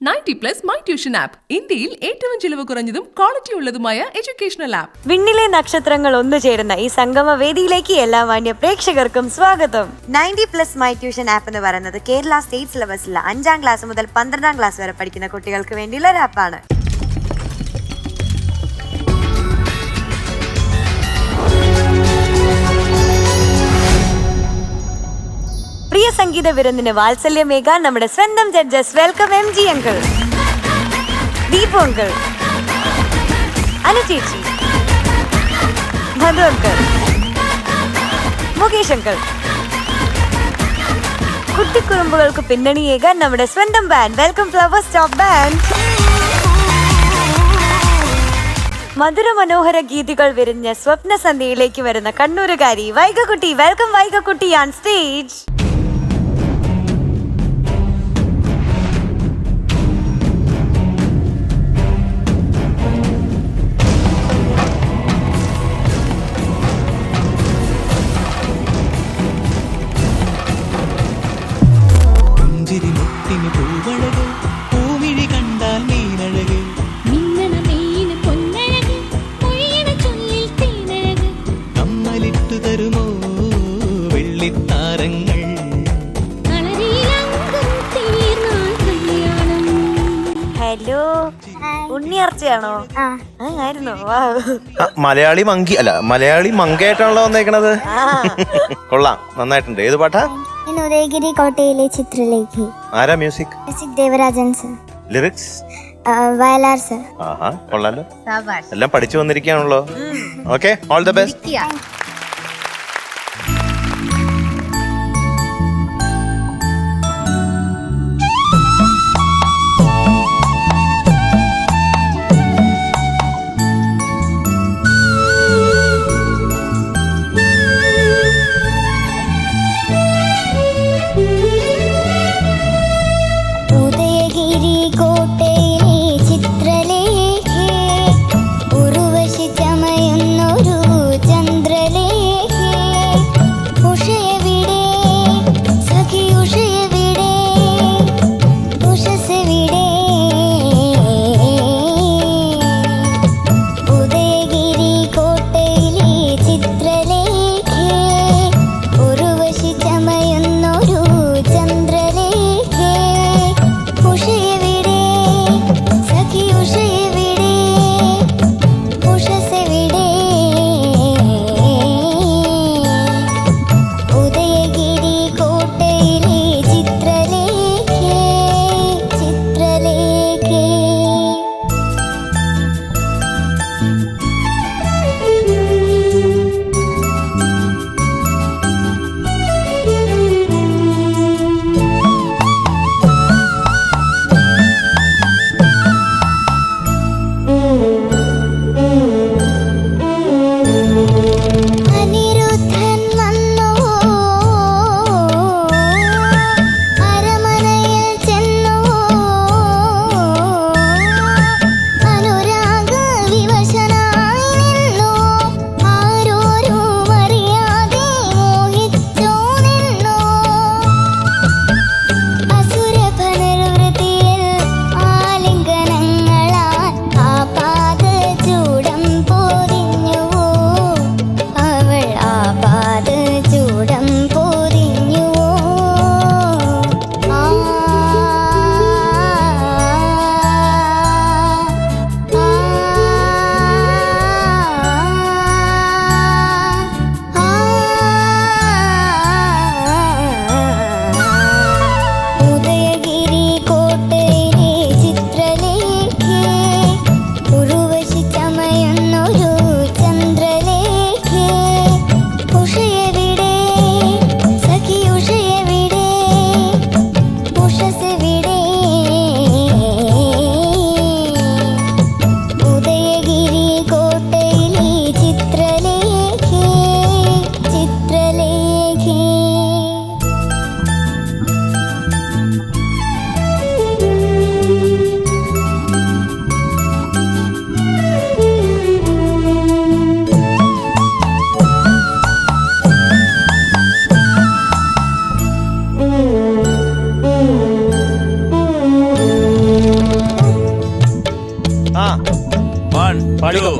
90+ my tuition app ഇന്ത്യയിൽ ഏറ്റവും ചിലവ് കുറഞ്ഞതും ക്വാളിറ്റി ഉള്ളതുമായ എഡ്യൂക്കേഷണൽ ആപ്പ്. വിണ്ണിലെ നക്ഷത്രങ്ങൾ ഒന്നുചേരുന്ന ഈ സംഗമ വേദിയിലേക്ക് എല്ലാ മാന്യ പ്രേക്ഷകർക്കും സ്വാഗതം. 90+ മൈ ട്യൂഷൻ ആപ്പ് എന്ന് പറയുന്നത് കേരള സ്റ്റേറ്റ് സിലബസിലെ 5ാം ക്ലാസ് മുതൽ 12ാം ക്ലാസ് വരെ പഠിക്കുന്ന കുട്ടികൾക്ക് വേണ്ടിയുള്ള ഒരു ആപ്പാണ്. പ്രിയ സംഗീത വിരുന്നിന് വാത്സല്യമേകാൻ നമ്മുടെ സ്വന്തം judges. Welcome MG uncle, Deepu uncle, Anu ചേച്ചി, മധു അങ്കിൾ, മുകേഷ് അങ്കിൾ. കുട്ടിക്കുറുമ്പുകൾക്ക് പിന്നണിയേകാൻ നമ്മുടെ സ്വന്തം band. Welcome Flowers top band. മധുര മനോഹര ഗീതികൾ വിരിഞ്ഞ സ്വപ്ന സന്ധ്യയിലേക്ക് വരുന്ന കണ്ണൂരുകാരി വൈഗക്കുട്ടി. വെൽക്കം വൈഗക്കുട്ടി ഓൺ സ്റ്റേജ്. ഹലോ, ഉണ്ണിയർച്ചയാണോ? ആയിരുന്നു. മലയാളി മങ്കി അല്ല, മലയാളി മങ്കയായിട്ടാണല്ലോ വന്നേക്കണത്. കൊള്ളാം, നന്നായിട്ടുണ്ട്. ഏത് പാട്ടാ? ഉദയഗിരി കോട്ടയിലെ ചിത്രലേഖ. ആരാ music? Devarajan sir. Lyrics Vayalar sir. ആഹാ, കൊള്ളാലോ. എല്ലാം പഠിച്ചു വന്നിരിക്കുകയാണല്ലോ. Okay, all the best. Chithralekha Urvashi ചമയുന്നൊരു ചന്ദ്രലേ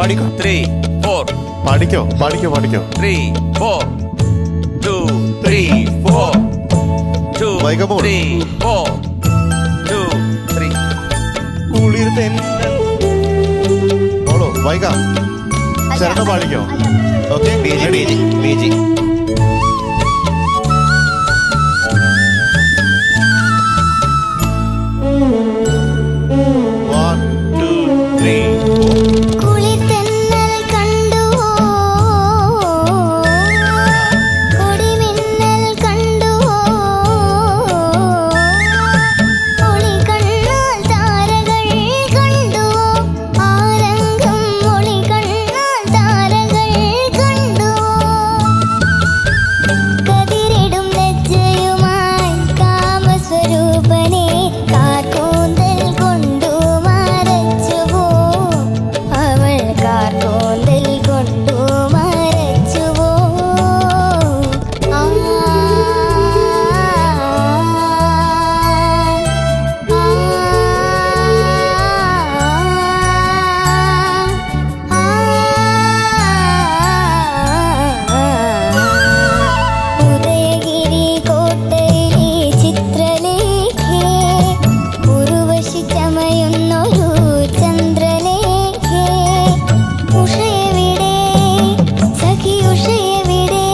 പാടിക്കോ. 3 4 പാടിക്കോ പാടിക്കോ പാടിക്കോ. 3 4 2 3 4 2 വൈകമോ? 3 4 2 3. കുളിർ തെന്നൽ. മോളോ വൈകാം. ശരണ പാടിക്കോ. ഓക്കെ. ബീജി. 1 2 3 4. കുളിർതെന്നൽ കണ്ടുവോ കൊടിമിന്നൽ കണ്ടുവോ ഒളികണ്ണാൽ താരകൾ കണ്ടുവോ ആരംഗം ഒളികണ്ണാൽ താരകൾ കണ്ടുവോ കതിരിടും ലജ്ജയുമായി കാമസ്വരൂപനെ കാർക്കൂന്തൽ കൊണ്ടു മറച്ചുവോ അവൾ കാർക്കൂന്തൽ കൊണ്ടു മറച്ചുവോ ആ ഉദയഗിരി കോട്ടയിലെ ചിത്രലേഖേ ഉർവശി ചമയുന്നൊരു ചന്ദ്രലേഖേ ഉഷയെവിടെ സഖി ഉഷയെവിടെ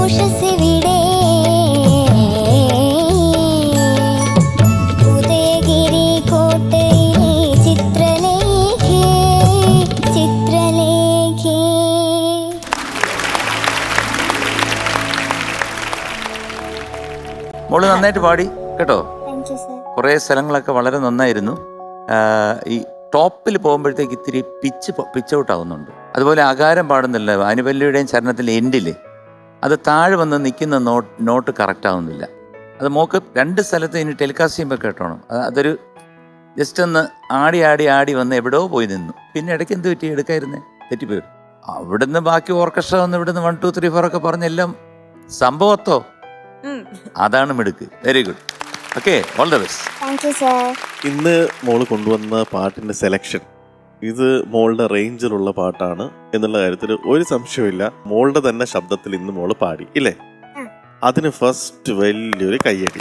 ഉഷസ്സെവിടെ ഉദയഗിരി കോട്ടയിലെ ചിത്രലേഖേ ചിത്രലേഖേ. മോള് നന്നായിട്ട് പാടി കേട്ടോ. Thank you sir. കുറേ സ്ഥലങ്ങളൊക്കെ വളരെ നന്നായിരുന്നു. ഈ ടോപ്പിൽ പോകുമ്പോഴത്തേക്ക് ഇത്തിരി പിച്ച് ഔട്ട് ആവുന്നുണ്ട്. അതുപോലെ അകാരം പാടുന്നില്ല. അനുപല്ലിയുടെയും ചരണത്തിലെ എൻഡിൽ അത് താഴെ വന്ന് നിൽക്കുന്ന നോട്ട് കറക്റ്റ് ആവുന്നില്ല. അത് മോക്ക് 2 സ്ഥലത്ത് ഇനി ടെലികാസ്റ്റ് ചെയ്യുമ്പോൾ കേട്ടോണം. അതൊരു ജസ്റ്റ് ഒന്ന് ആടി വന്ന് എവിടെയോ പോയി നിന്നു. പിന്നെ ഇടയ്ക്ക് എന്ത് പറ്റി എടുക്കായിരുന്നേ, തെറ്റിപ്പോയി. അവിടുന്ന് ബാക്കി ഓർക്കസ്ട്ര വന്ന് ഇവിടുന്ന് 1 2 3 4 ഒക്കെ പറഞ്ഞെല്ലാം സംഭവത്തോ. അതാണ് മിടുക്ക്. Very good. Okay, all the best. Thank you sir. ഇന്ന് മോള് കൊണ്ടുവന്ന പാട്ടിന്റെ സെലക്ഷൻ ഇത് മോളുടെ റേഞ്ചിലുള്ള പാട്ടാണ് എന്നുള്ള കാര്യത്തിൽ ഒരു സംശയമില്ല. മോളുടെ തന്നെ ശബ്ദത്തിൽ ഇന്ന് മോള് പാടി ഇല്ലേ? അതിന് ഫസ്റ്റ് വലിയൊരു കയ്യടി.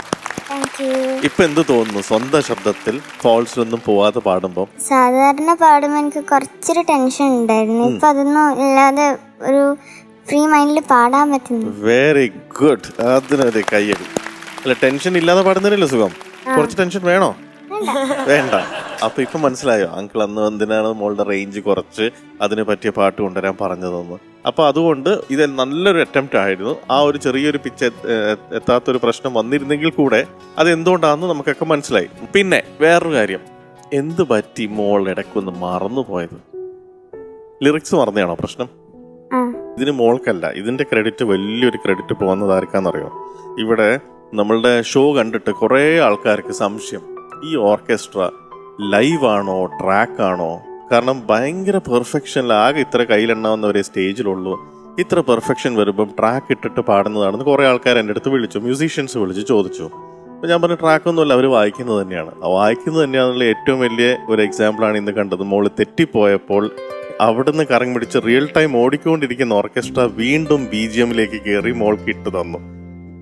Thank you. ഇപ്പൊ എന്ത് തോന്നുന്നു സ്വന്തം ശബ്ദത്തിൽ ഫോൾസിലൊന്നും പോവാതെ പാടുമ്പോ? സാധാരണ പാടുമ്പോൾ എനിക്ക് കുറച്ചൊരു ടെൻഷൻ ഉണ്ടായിരുന്നു. ഇപ്പൊ അതൊന്നും ഇല്ലാതെ ഒരു ഫ്രീ മൈൻഡിൽ പാടാൻ പറ്റുന്നു. Very good. അതിനൊരു കയ്യടി. അല്ല, ടെൻഷൻ ഇല്ലാതെ പാടുന്നതിനല്ലേ സുഖം? കുറച്ച് ടെൻഷൻ വേണോ? വേണ്ട. അപ്പൊ ഇപ്പൊ മനസ്സിലായോ അങ്കിൾ അന്ന് എന്തിനാണ് മോളുടെ റേഞ്ച് കുറച്ച് അതിന് പറ്റിയ പാട്ട് കൊണ്ടുവരാൻ പറഞ്ഞതെന്ന്? അപ്പൊ അതുകൊണ്ട് ഇത് നല്ലൊരു അറ്റംപ്റ്റ് ആയിരുന്നു. ആ ഒരു ചെറിയൊരു പിച്ച് എത്താത്തൊരു പ്രശ്നം വന്നിരുന്നെങ്കിൽ കൂടെ അത് എന്തുകൊണ്ടാണെന്ന് നമുക്കൊക്കെ മനസ്സിലായി. പിന്നെ വേറൊരു കാര്യം, എന്ത് പറ്റി മോൾ ഇടയ്ക്കൊന്ന് മറന്നു പോയത്? ലിറിക്സ് മറന്നതാണോ പ്രശ്നം? ഇതിന് മോൾക്കല്ല, ഇതിന്റെ ക്രെഡിറ്റ് വലിയൊരു ക്രെഡിറ്റ് പോകുന്നത് ആർക്കാന്നറിയോ? ഇവിടെ നമ്മളുടെ ഷോ കണ്ടിട്ട് കുറേ ആൾക്കാർക്ക് സംശയം, ഈ ഓർക്കസ്ട്ര ലൈവ് ആണോ ട്രാക്ക് ആണോ? കാരണം ഭയങ്കര പെർഫെക്ഷനിൽ ആകെ ഇത്ര കയ്യിലെണ്ണാവുന്നവരെ സ്റ്റേജിലുള്ളൂ. ഇത്ര പെർഫെക്ഷൻ വരുമ്പം ട്രാക്ക് ഇട്ടിട്ട് പാടുന്നതാണെന്ന് കുറേ ആൾക്കാർ എൻ്റെ അടുത്ത് വിളിച്ചു, മ്യൂസീഷ്യൻസ് വിളിച്ച് ചോദിച്ചു. അപ്പോൾ ഞാൻ പറഞ്ഞു ട്രാക്കൊന്നുമല്ല, അവർ വായിക്കുന്നത് തന്നെയാണ്. വായിക്കുന്നത് തന്നെയാണെന്നുള്ള ഏറ്റവും വലിയ ഒരു എക്സാമ്പിളാണ് ഇന്ന് കണ്ടത്. മോള് തെറ്റിപ്പോയപ്പോൾ അവിടുന്ന് കറങ്ങി പിടിച്ച് റിയൽ ടൈം ഓടിക്കൊണ്ടിരിക്കുന്ന ഓർക്കസ്ട്ര വീണ്ടും BGMലേക്ക് കയറി മോൾക്ക് ഇട്ട് തന്നു.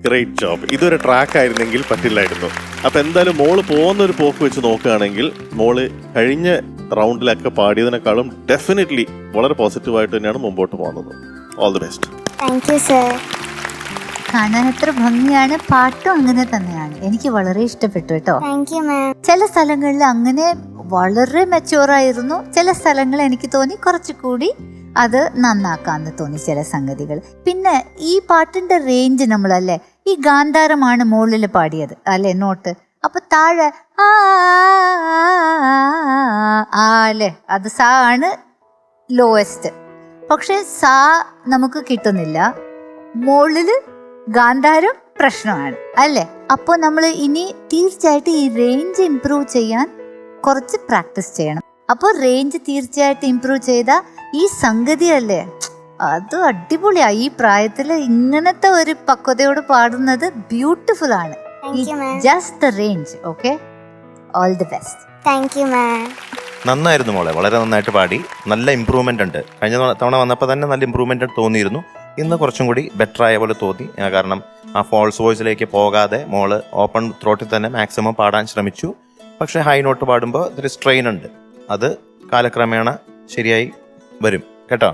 Great job. ഇതൊരു ട്രാക്ക് ആയിരുന്നെങ്കിൽ പറ്റില്ലായിരുന്നു. അപ്പം എന്തായാലും മോള് പോകുന്നൊരു പോക്ക് വെച്ച് നോക്കുകയാണെങ്കിൽ മോള് കഴിഞ്ഞ റൗണ്ടിലൊക്കെ പാടിയതിനേക്കാളും ഡെഫിനറ്റ്ലി വളരെ പോസിറ്റീവായിട്ട് തന്നെയാണ് മുമ്പോട്ട് പോകുന്നത്. All the best. Thank you sir. കാണാൻ എത്ര ഭംഗിയാണ്, പാട്ടും അങ്ങനെ തന്നെയാണ്. എനിക്ക് വളരെ ഇഷ്ടപ്പെട്ടു കേട്ടോ. താങ്ക് യു മാം. ചില സ്ഥലങ്ങളിൽ അങ്ങനെ വളരെ മെച്ചൂറായിരുന്നു, ചില സ്ഥലങ്ങൾ എനിക്ക് തോന്നി കുറച്ചുകൂടി അത് നന്നാക്കാന്ന് തോന്നി ചില സംഗതികൾ. പിന്നെ ഈ പാട്ടിന്റെ റേഞ്ച് നമ്മളല്ലേ, ഈ ഗാന്ധാരമാണ് മുകളിൽ പാടിയത് അല്ലെ നോട്ട്, അപ്പൊ താഴെ അല്ലേ അത് സാ ആണ് ലോവസ്റ്റ്. പക്ഷെ സാ നമുക്ക് കിട്ടുന്നില്ല, മുകളില് ഗാന്ധാരം പ്രശ്നമാണ് അല്ലേ. അപ്പോൾ നമ്മൾ ഇനി തീർച്ചയായിട്ടും ഈ റേഞ്ച് ഇംപ്രൂവ് ചെയ്യാൻ കുറച്ച് പ്രാക്ടീസ് ചെയ്യണം. അപ്പോൾ റേഞ്ച് തീർച്ചയായിട്ടും ഇംപ്രൂവ് ചെയ്ത ഈ സംഗതി അല്ലേ അത് അടിപൊളിയാ. ഈ പ്രായത്തില് ഇങ്ങനത്തെ ഒരു പക്വതയോട് പാടുന്നത് ബ്യൂട്ടിഫുൾ ആണ്. Thank you, ma'am. Just the range. Okay, all the best. Thank you മാം. നന്നായിരുന്നു മോളെ, വളരെ നന്നായിട്ട് പാടി. നല്ല ഇമ്പ്രൂവ്മെന്റ് ഉണ്ട്. കഴിഞ്ഞ തവണ വന്നപ്പോൾ തന്നെ നല്ല ഇമ്പ്രൂവ്മെന്റ് തോന്നിയിരുന്നു. ഇന്ന് കുറച്ചും കൂടി ബെറ്റർ ആയ പോലെ തോന്നി. കാരണം ആ ഫോൾസ് വോയിസിലേക്ക് പോകാതെ മോള് ഓപ്പൺ ത്രോട്ടിൽ തന്നെ മാക്സിമം പാടാൻ ശ്രമിച്ചു. പക്ഷെ ഹൈ നോട്ട് പാടുമ്പോൾ ഒരു സ്ട്രെയിൻ ഉണ്ട്. അത് കാലക്രമേണ ശരിയായി വരും കേട്ടോ.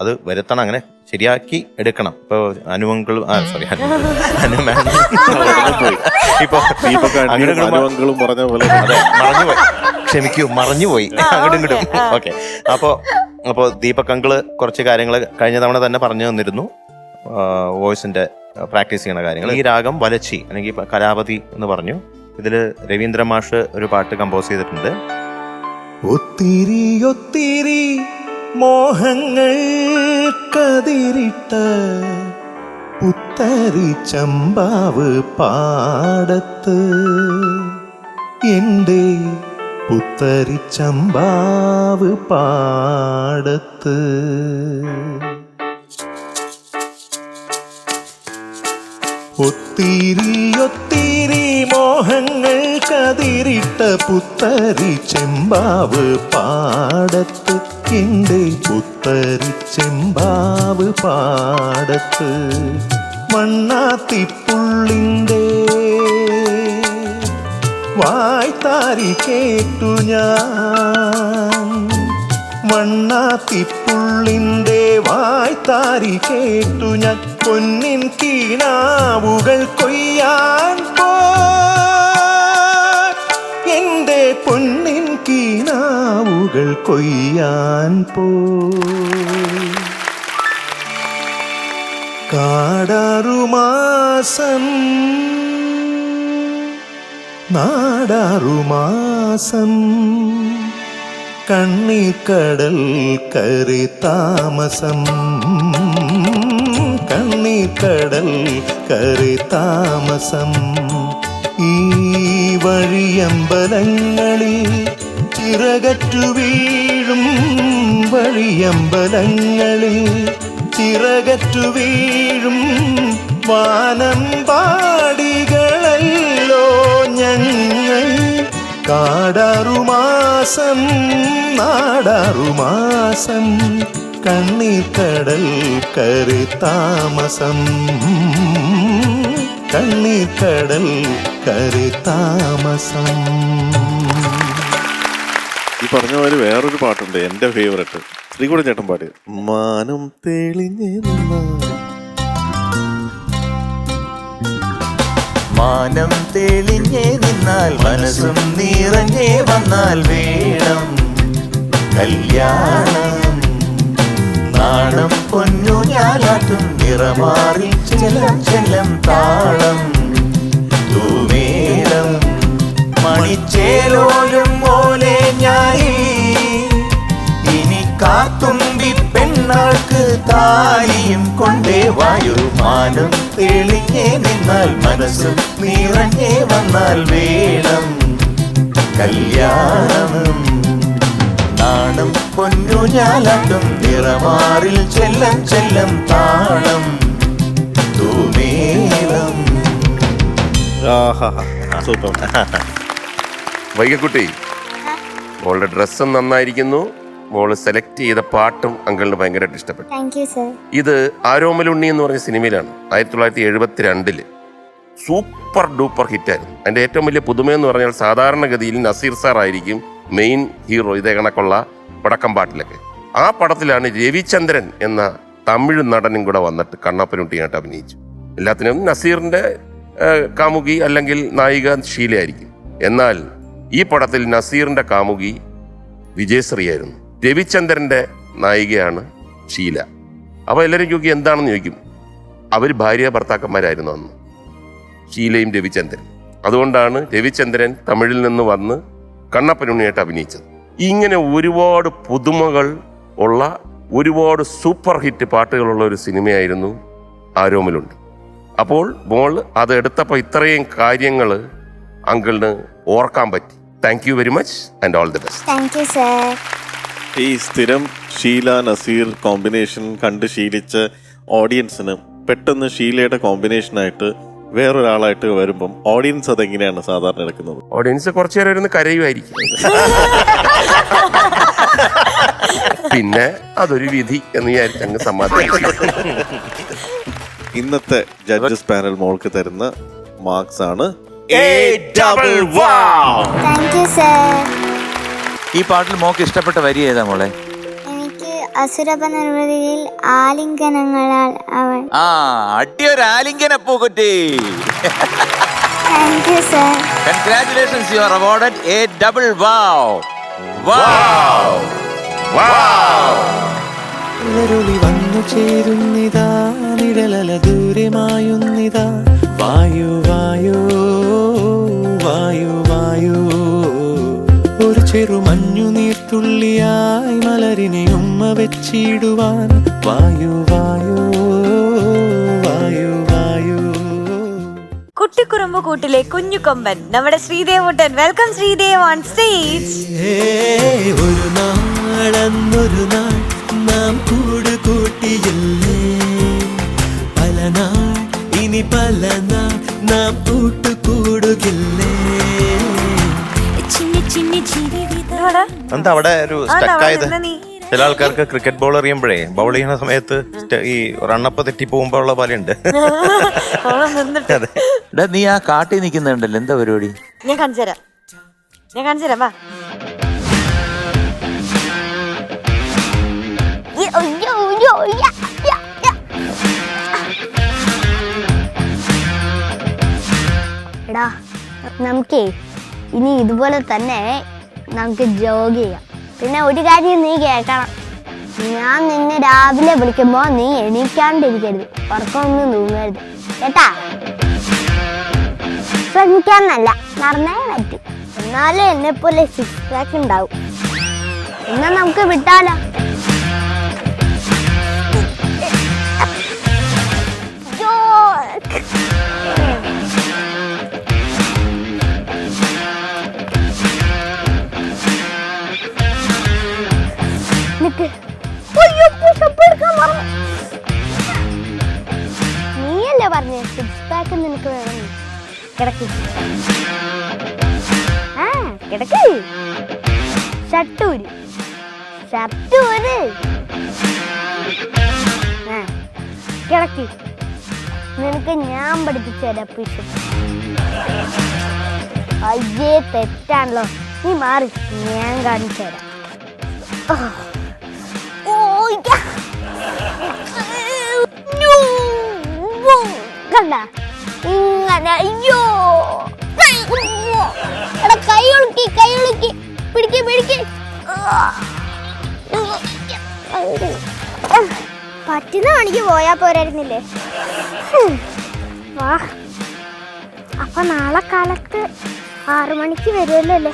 അത് വരുത്തണം, അങ്ങനെ ശരിയാക്കി എടുക്കണം. ഇപ്പൊ അനുവങ്കളും സോറി ഇപ്പൊ അനുവങ്കളും പറഞ്ഞ പോലെ മറന്നുപോയി, ക്ഷമിക്കൂ, മറഞ്ഞുപോയി അങ്ങോട്ടും ഇങ്ങോട്ടും. ഓക്കെ, അപ്പോൾ ദീപക് അങ്കിള് കുറച്ച് കാര്യങ്ങൾ കഴിഞ്ഞ തവണ തന്നെ പറഞ്ഞു തന്നിരുന്നു, വോയിസിന്റെ പ്രാക്ടീസ് ചെയ്യുന്ന കാര്യങ്ങൾ. ഈ രാഗം വലച്ചി അല്ലെങ്കിൽ കലാപതി എന്ന് പറഞ്ഞു. ഇതില് രവീന്ദ്ര മാഷ് ഒരു പാട്ട് കമ്പോസ് ചെയ്തിട്ടുണ്ട്. ഒത്തിരി ഒത്തിരി മോഹങ്ങൾ കതിരിട്ട പുത്തരി ചമ്പാവ് പാടത്ത്, എൻ്റെ പുത്തരി ചമ്പാവ് പാടത്ത്. ഒത്തിരി ഒത്തിരി മോഹങ്ങൾ കതിരിട്ട പുത്തരി ചെമ്പാവ് പാടത്ത്, എൻ്റെ പുത്തരി ചെമ്പാവ് പാടത്ത്. മണ്ണാത്തിപ്പുള്ളിൻ്റെ വായ്ത്താരി കേട്ടു ഞാൻ, മണ്ണാത്തിപ്പുള്ളിൻ്റെ വായ്ത്താരി കേട്ടു ഞാൻ. പൊന്നിൻ കീണാവുകൾ കൊയ്യാൻ പോയി, എൻ്റെ പൊന്നിൻ കീണാവുകൾ കൊയ്യാൻ പോയി. കാടാറുമാസം നാടാറുമാസം കണ്ണീർക്കടൽ കരി താമസം, കണ്ണീർക്കടൽ കരി താമസം. ഈ വഴിയമ്പലങ്ങളിൽ ചിറകറ്റു വീഴും, വഴിയമ്പലങ്ങളിൽ ചിറകറ്റു വീഴും വാനം പാടികളല്ലോ ഞങ്ങൾ. കാടാറുമാസം നാടാറുമാസം കണ്ണീർക്കടൽ കരി താമസം, കണ്ണീർക്കടൽ കരി താമസം. ഈ പറഞ്ഞ പോലെ വേറൊരു പാട്ടുണ്ട് എന്റെ ഫേവറേറ്റ്, ശ്രീകുടൻ ചേട്ടൻ പാടി. മാനം തെളിഞ്ഞ മാനം തെളിഞ്ഞേ നിന്നാൽ മനസ്സും നിറഞ്ഞേ വന്നാൽ വേണം കല്യാണം. നാണം പൊന്നു ഞാലാട്ടും നിറമാറി ചെല്ലം ചെല്ലം താളം തൂമേലം മണിച്ചേലോലും പോലെ ഞായി. ഇനി കാത്തുമ്പി പെണ്ണാൾക്ക് താലിയും കൊണ്ടേ വായു. മാനം തെളിഞ്ഞേ നിന്നാൽ മനസ്സും നിറഞ്ഞേ വന്നാൽ വേണം കല്യാണം. നാണം പൊന്നു ഞാലാട്ടും നിറമാറിൽ ചെല്ലം ചെല്ലം താളം തൂമേലം. സൂപ്പർ. വൈകക്കുട്ടി, മോളുടെ ഡ്രസ്സും നന്നായിരിക്കുന്നു, മോള് സെലക്ട് ചെയ്ത പാട്ടും അങ്കിളിന് ഭയങ്കരമായിട്ട് ഇഷ്ടപ്പെട്ടു. Thank you sir. ഇത് ആരോമലുണ്ണി എന്ന് പറഞ്ഞ സിനിമയിലാണ്, 1972 സൂപ്പർ ഡൂപ്പർ ഹിറ്റായിരുന്നു. അതിൻ്റെ ഏറ്റവും വലിയ പുതുമയെന്ന് പറഞ്ഞാൽ സാധാരണഗതിയിൽ നസീർ സാർ ആയിരിക്കും മെയിൻ ഹീറോ ഇതേ കണക്കുള്ള പടക്കം പാട്ടിലൊക്കെ. ആ പടത്തിലാണ് രവിചന്ദ്രൻ എന്ന തമിഴ് നടനും കൂടെ വന്നിട്ട് കണ്ണപ്പനുട്ടിയായിട്ട് അഭിനയിച്ചു. എല്ലാത്തിനും നസീറിൻ്റെ കാമുകി അല്ലെങ്കിൽ നായിക ഷീലയായിരിക്കും. എന്നാൽ ഈ പടത്തിൽ നസീറിൻ്റെ കാമുകി വിജയശ്രീയായിരുന്നു, രവിചന്ദ്രൻ്റെ നായികയാണ് ഷീല. അപ്പോൾ എല്ലാവരും ചോദിക്കും എന്താണെന്ന് ചോദിക്കും. അവർ ഭാര്യ ഭർത്താക്കന്മാരായിരുന്നു അന്ന്, ഷീലയും രവിചന്ദ്രൻ. അതുകൊണ്ടാണ് രവിചന്ദ്രൻ തമിഴിൽ നിന്ന് വന്ന് കണ്ണപ്പനുണ്ണിയായിട്ട് അഭിനയിച്ചത്. ഇങ്ങനെ ഒരുപാട് പുതുമകൾ ഉള്ള ഒരുപാട് സൂപ്പർ ഹിറ്റ് പാട്ടുകളുള്ള ഒരു സിനിമയായിരുന്നു ആരോമലുണ്ട്. അപ്പോൾ മോൾ അത് എടുത്തപ്പോൾ ഇത്രയും കാര്യങ്ങൾ അങ്കിളിന് ഓർക്കാൻ പറ്റി. Thank you very much and all the best. Thank you sir. ഈ സ്ഥിരം ഷീല നസീർ കോമ്പിനേഷൻ കണ്ട് ശീലിച്ച ഓഡിയൻസിന് പെട്ടെന്ന് ഷീലയുടെ കോമ്പിനേഷനായിട്ട് വേറൊരാളായിട്ട് വരുമ്പം ഓഡിയൻസ് അതെങ്ങനെയാണ് സാധാരണ എടുക്കുന്നത്? ഓഡിയൻസ് കുറച്ചു നേരം ഇരുന്ന് കരയുമായിരിക്കും. പിന്നെ അതൊരു വിധി എന്ന് വിചാരിച്ച് അങ്ങ് സമാധാനിക്കും. ഇന്നത്തെ ജഡ്ജസ് പാനൽ മോൾക്ക് തരുന്ന മാർക്സ് ആണ് താങ്ക് യു സർ. ഈ പാട്ടിൽ മോക്ക് ഇഷ്ടപ്പെട്ട വരി ഏതാ മോളെ? എനിക്ക് അസുരഭ നിർവൃതിയിൽ ആലിംഗനങ്ങളാൽ അവൻ. അടിയൊരു ആലിംഗന പൂക്കുറ്റി. Thank you sir. Congratulations, you are awarded a double wow. Wow. Wow. ഉള്ളരുളി വന്നു ചേരുന്നിതാ, നിഴലല ദൂരമായുന്നിതാ, വായു വായു വായു വായു. ഒരു ചെറു മഞ്ഞു നീർത്തുള്ളിയായി മലരിനെ ഉമ്മ വെച്ചിടുവാൻ, വായു വായു വായു വായു. കുട്ടിക്കുറുമ്പ് കൂട്ടിലെ കുഞ്ഞു കൊമ്പൻ നമ്മുടെ ശ്രീദേവുട്ടൻ. Welcome Sreedev on stage. ഒരു നാളന്നൊരു നാൾ നാം കൂട് കൂട്ടിയില്ലേ, പല നാൾ ഇനി പല നാൾ നാം കൂട്ടുകൂടുകില്ലേ. എന്താ അവിടെ ഒരു സ്റ്റക്കായത്? ചില ആൾക്കാർക്ക് ക്രിക്കറ്റ് ബോൾ എറിയുമ്പോഴേ ബൗൾ ചെയ്യുന്ന സമയത്ത് ഈ റണ്ണപ്പ് തെറ്റി പോകുമ്പോ ഉള്ള പോലെയുണ്ട്. നീ ആ കാട്ടി നിൽക്കുന്നുണ്ടല്ലോ, എന്താ പരിപാടി? ഞാൻ കാണിച്ചു തരാം വാ. എടാ നമുക്കേ ഇനി ഇതുപോലെ തന്നെ നമുക്ക് ജോഗ് ചെയ്യാം. പിന്നെ ഒരു കാര്യം നീ കേൾക്കണം, ഞാൻ നിന്നെ രാവിലെ വിളിക്കുമ്പോ നീ എണീക്കാണ്ടിരിക്കരുത്, ഉറക്കമൊന്നും തൂങ്ങരുത് കേട്ടാ. ശ്രമിക്കാന്നല്ല, നടന്നേ പറ്റും. എന്നാലും എന്നെ പോലെ സിക്സ് പാക്ക് ഉണ്ടാവും. എന്നാ നമുക്ക് വിട്ടാലോ? നീയല്ലേ പറഞ്ഞ സിക്സ് പാക്ക് നിനക്ക് വേണം. കിടക്ക് കിടക്ക്. ഷർട്ടൂര് കിടക്ക്. നിനക്ക് ഞാൻ പഠിപ്പിച്ചു തരാം പുഷ്. അയ്യേ തെറ്റാണല്ലോ, നീ മാറി, ഞാൻ കാണിച്ചു തരാം. കണ്ട ഇങ്ങനെ. അയ്യോ എടാ, കൈ ഒളുക്കി പിടിക്ക്. പറ്റുന്ന പണിക്ക് പോയാ പോരായിരുന്നില്ലേ? വാ, അപ്പൊ നാളെ കാലത്ത് 6 മണിക്ക് വരുമല്ലോ അല്ലേ?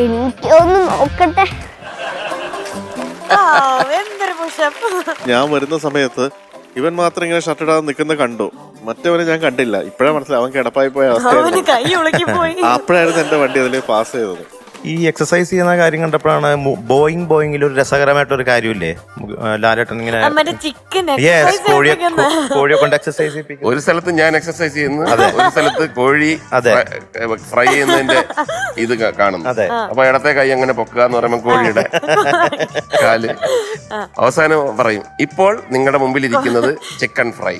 എനിക്കൊന്ന് നോക്കട്ടെ. ഞാൻ വരുന്ന സമയത്ത് ഇവൻ മാത്രം ഇങ്ങനെ ഷർട്ട് ഇടാതെ നിൽക്കുന്ന കണ്ടു, മറ്റവനെ ഞാൻ കണ്ടില്ല. ഇപ്പഴാ മനസ്സിലായി അവൻ കിടപ്പായി പോയ അവസ്ഥ. അപ്പോഴായിരുന്നു എന്റെ വണ്ടി അതിൽ പാസ് ചെയ്തത്. ഈ എക്സസൈസ് ചെയ്യുന്ന കാര്യം കണ്ടപ്പോഴാണ് ബോയിങ്ങിൽ ഒരു രസകരമായിട്ടൊരു കാര്യമില്ലേ, ലാലേട്ടൻ ഇങ്ങനെ കോഴിയെ കൊണ്ട് എക്സസൈസ് ചെയ്യിപ്പിക്കും. ഒരു സ്ഥലത്ത് ഞാൻ എക്സസൈസ് ചെയ്യുന്നു, ഒരു സ്ഥലത്ത് കോഴി ഫ്രൈ ചെയ്യുന്നതിന്റെ ഇത് കാണുന്നു. അപ്പൊ ഇടത്തെ കൈ അങ്ങനെ പൊക്കുക എന്ന് പറയുമ്പോൾ കോഴിയുടെ കാല്. അവസാനം പറയും, ഇപ്പോൾ നിങ്ങളുടെ മുമ്പിൽ ഇരിക്കുന്നത് ചിക്കൻ ഫ്രൈ.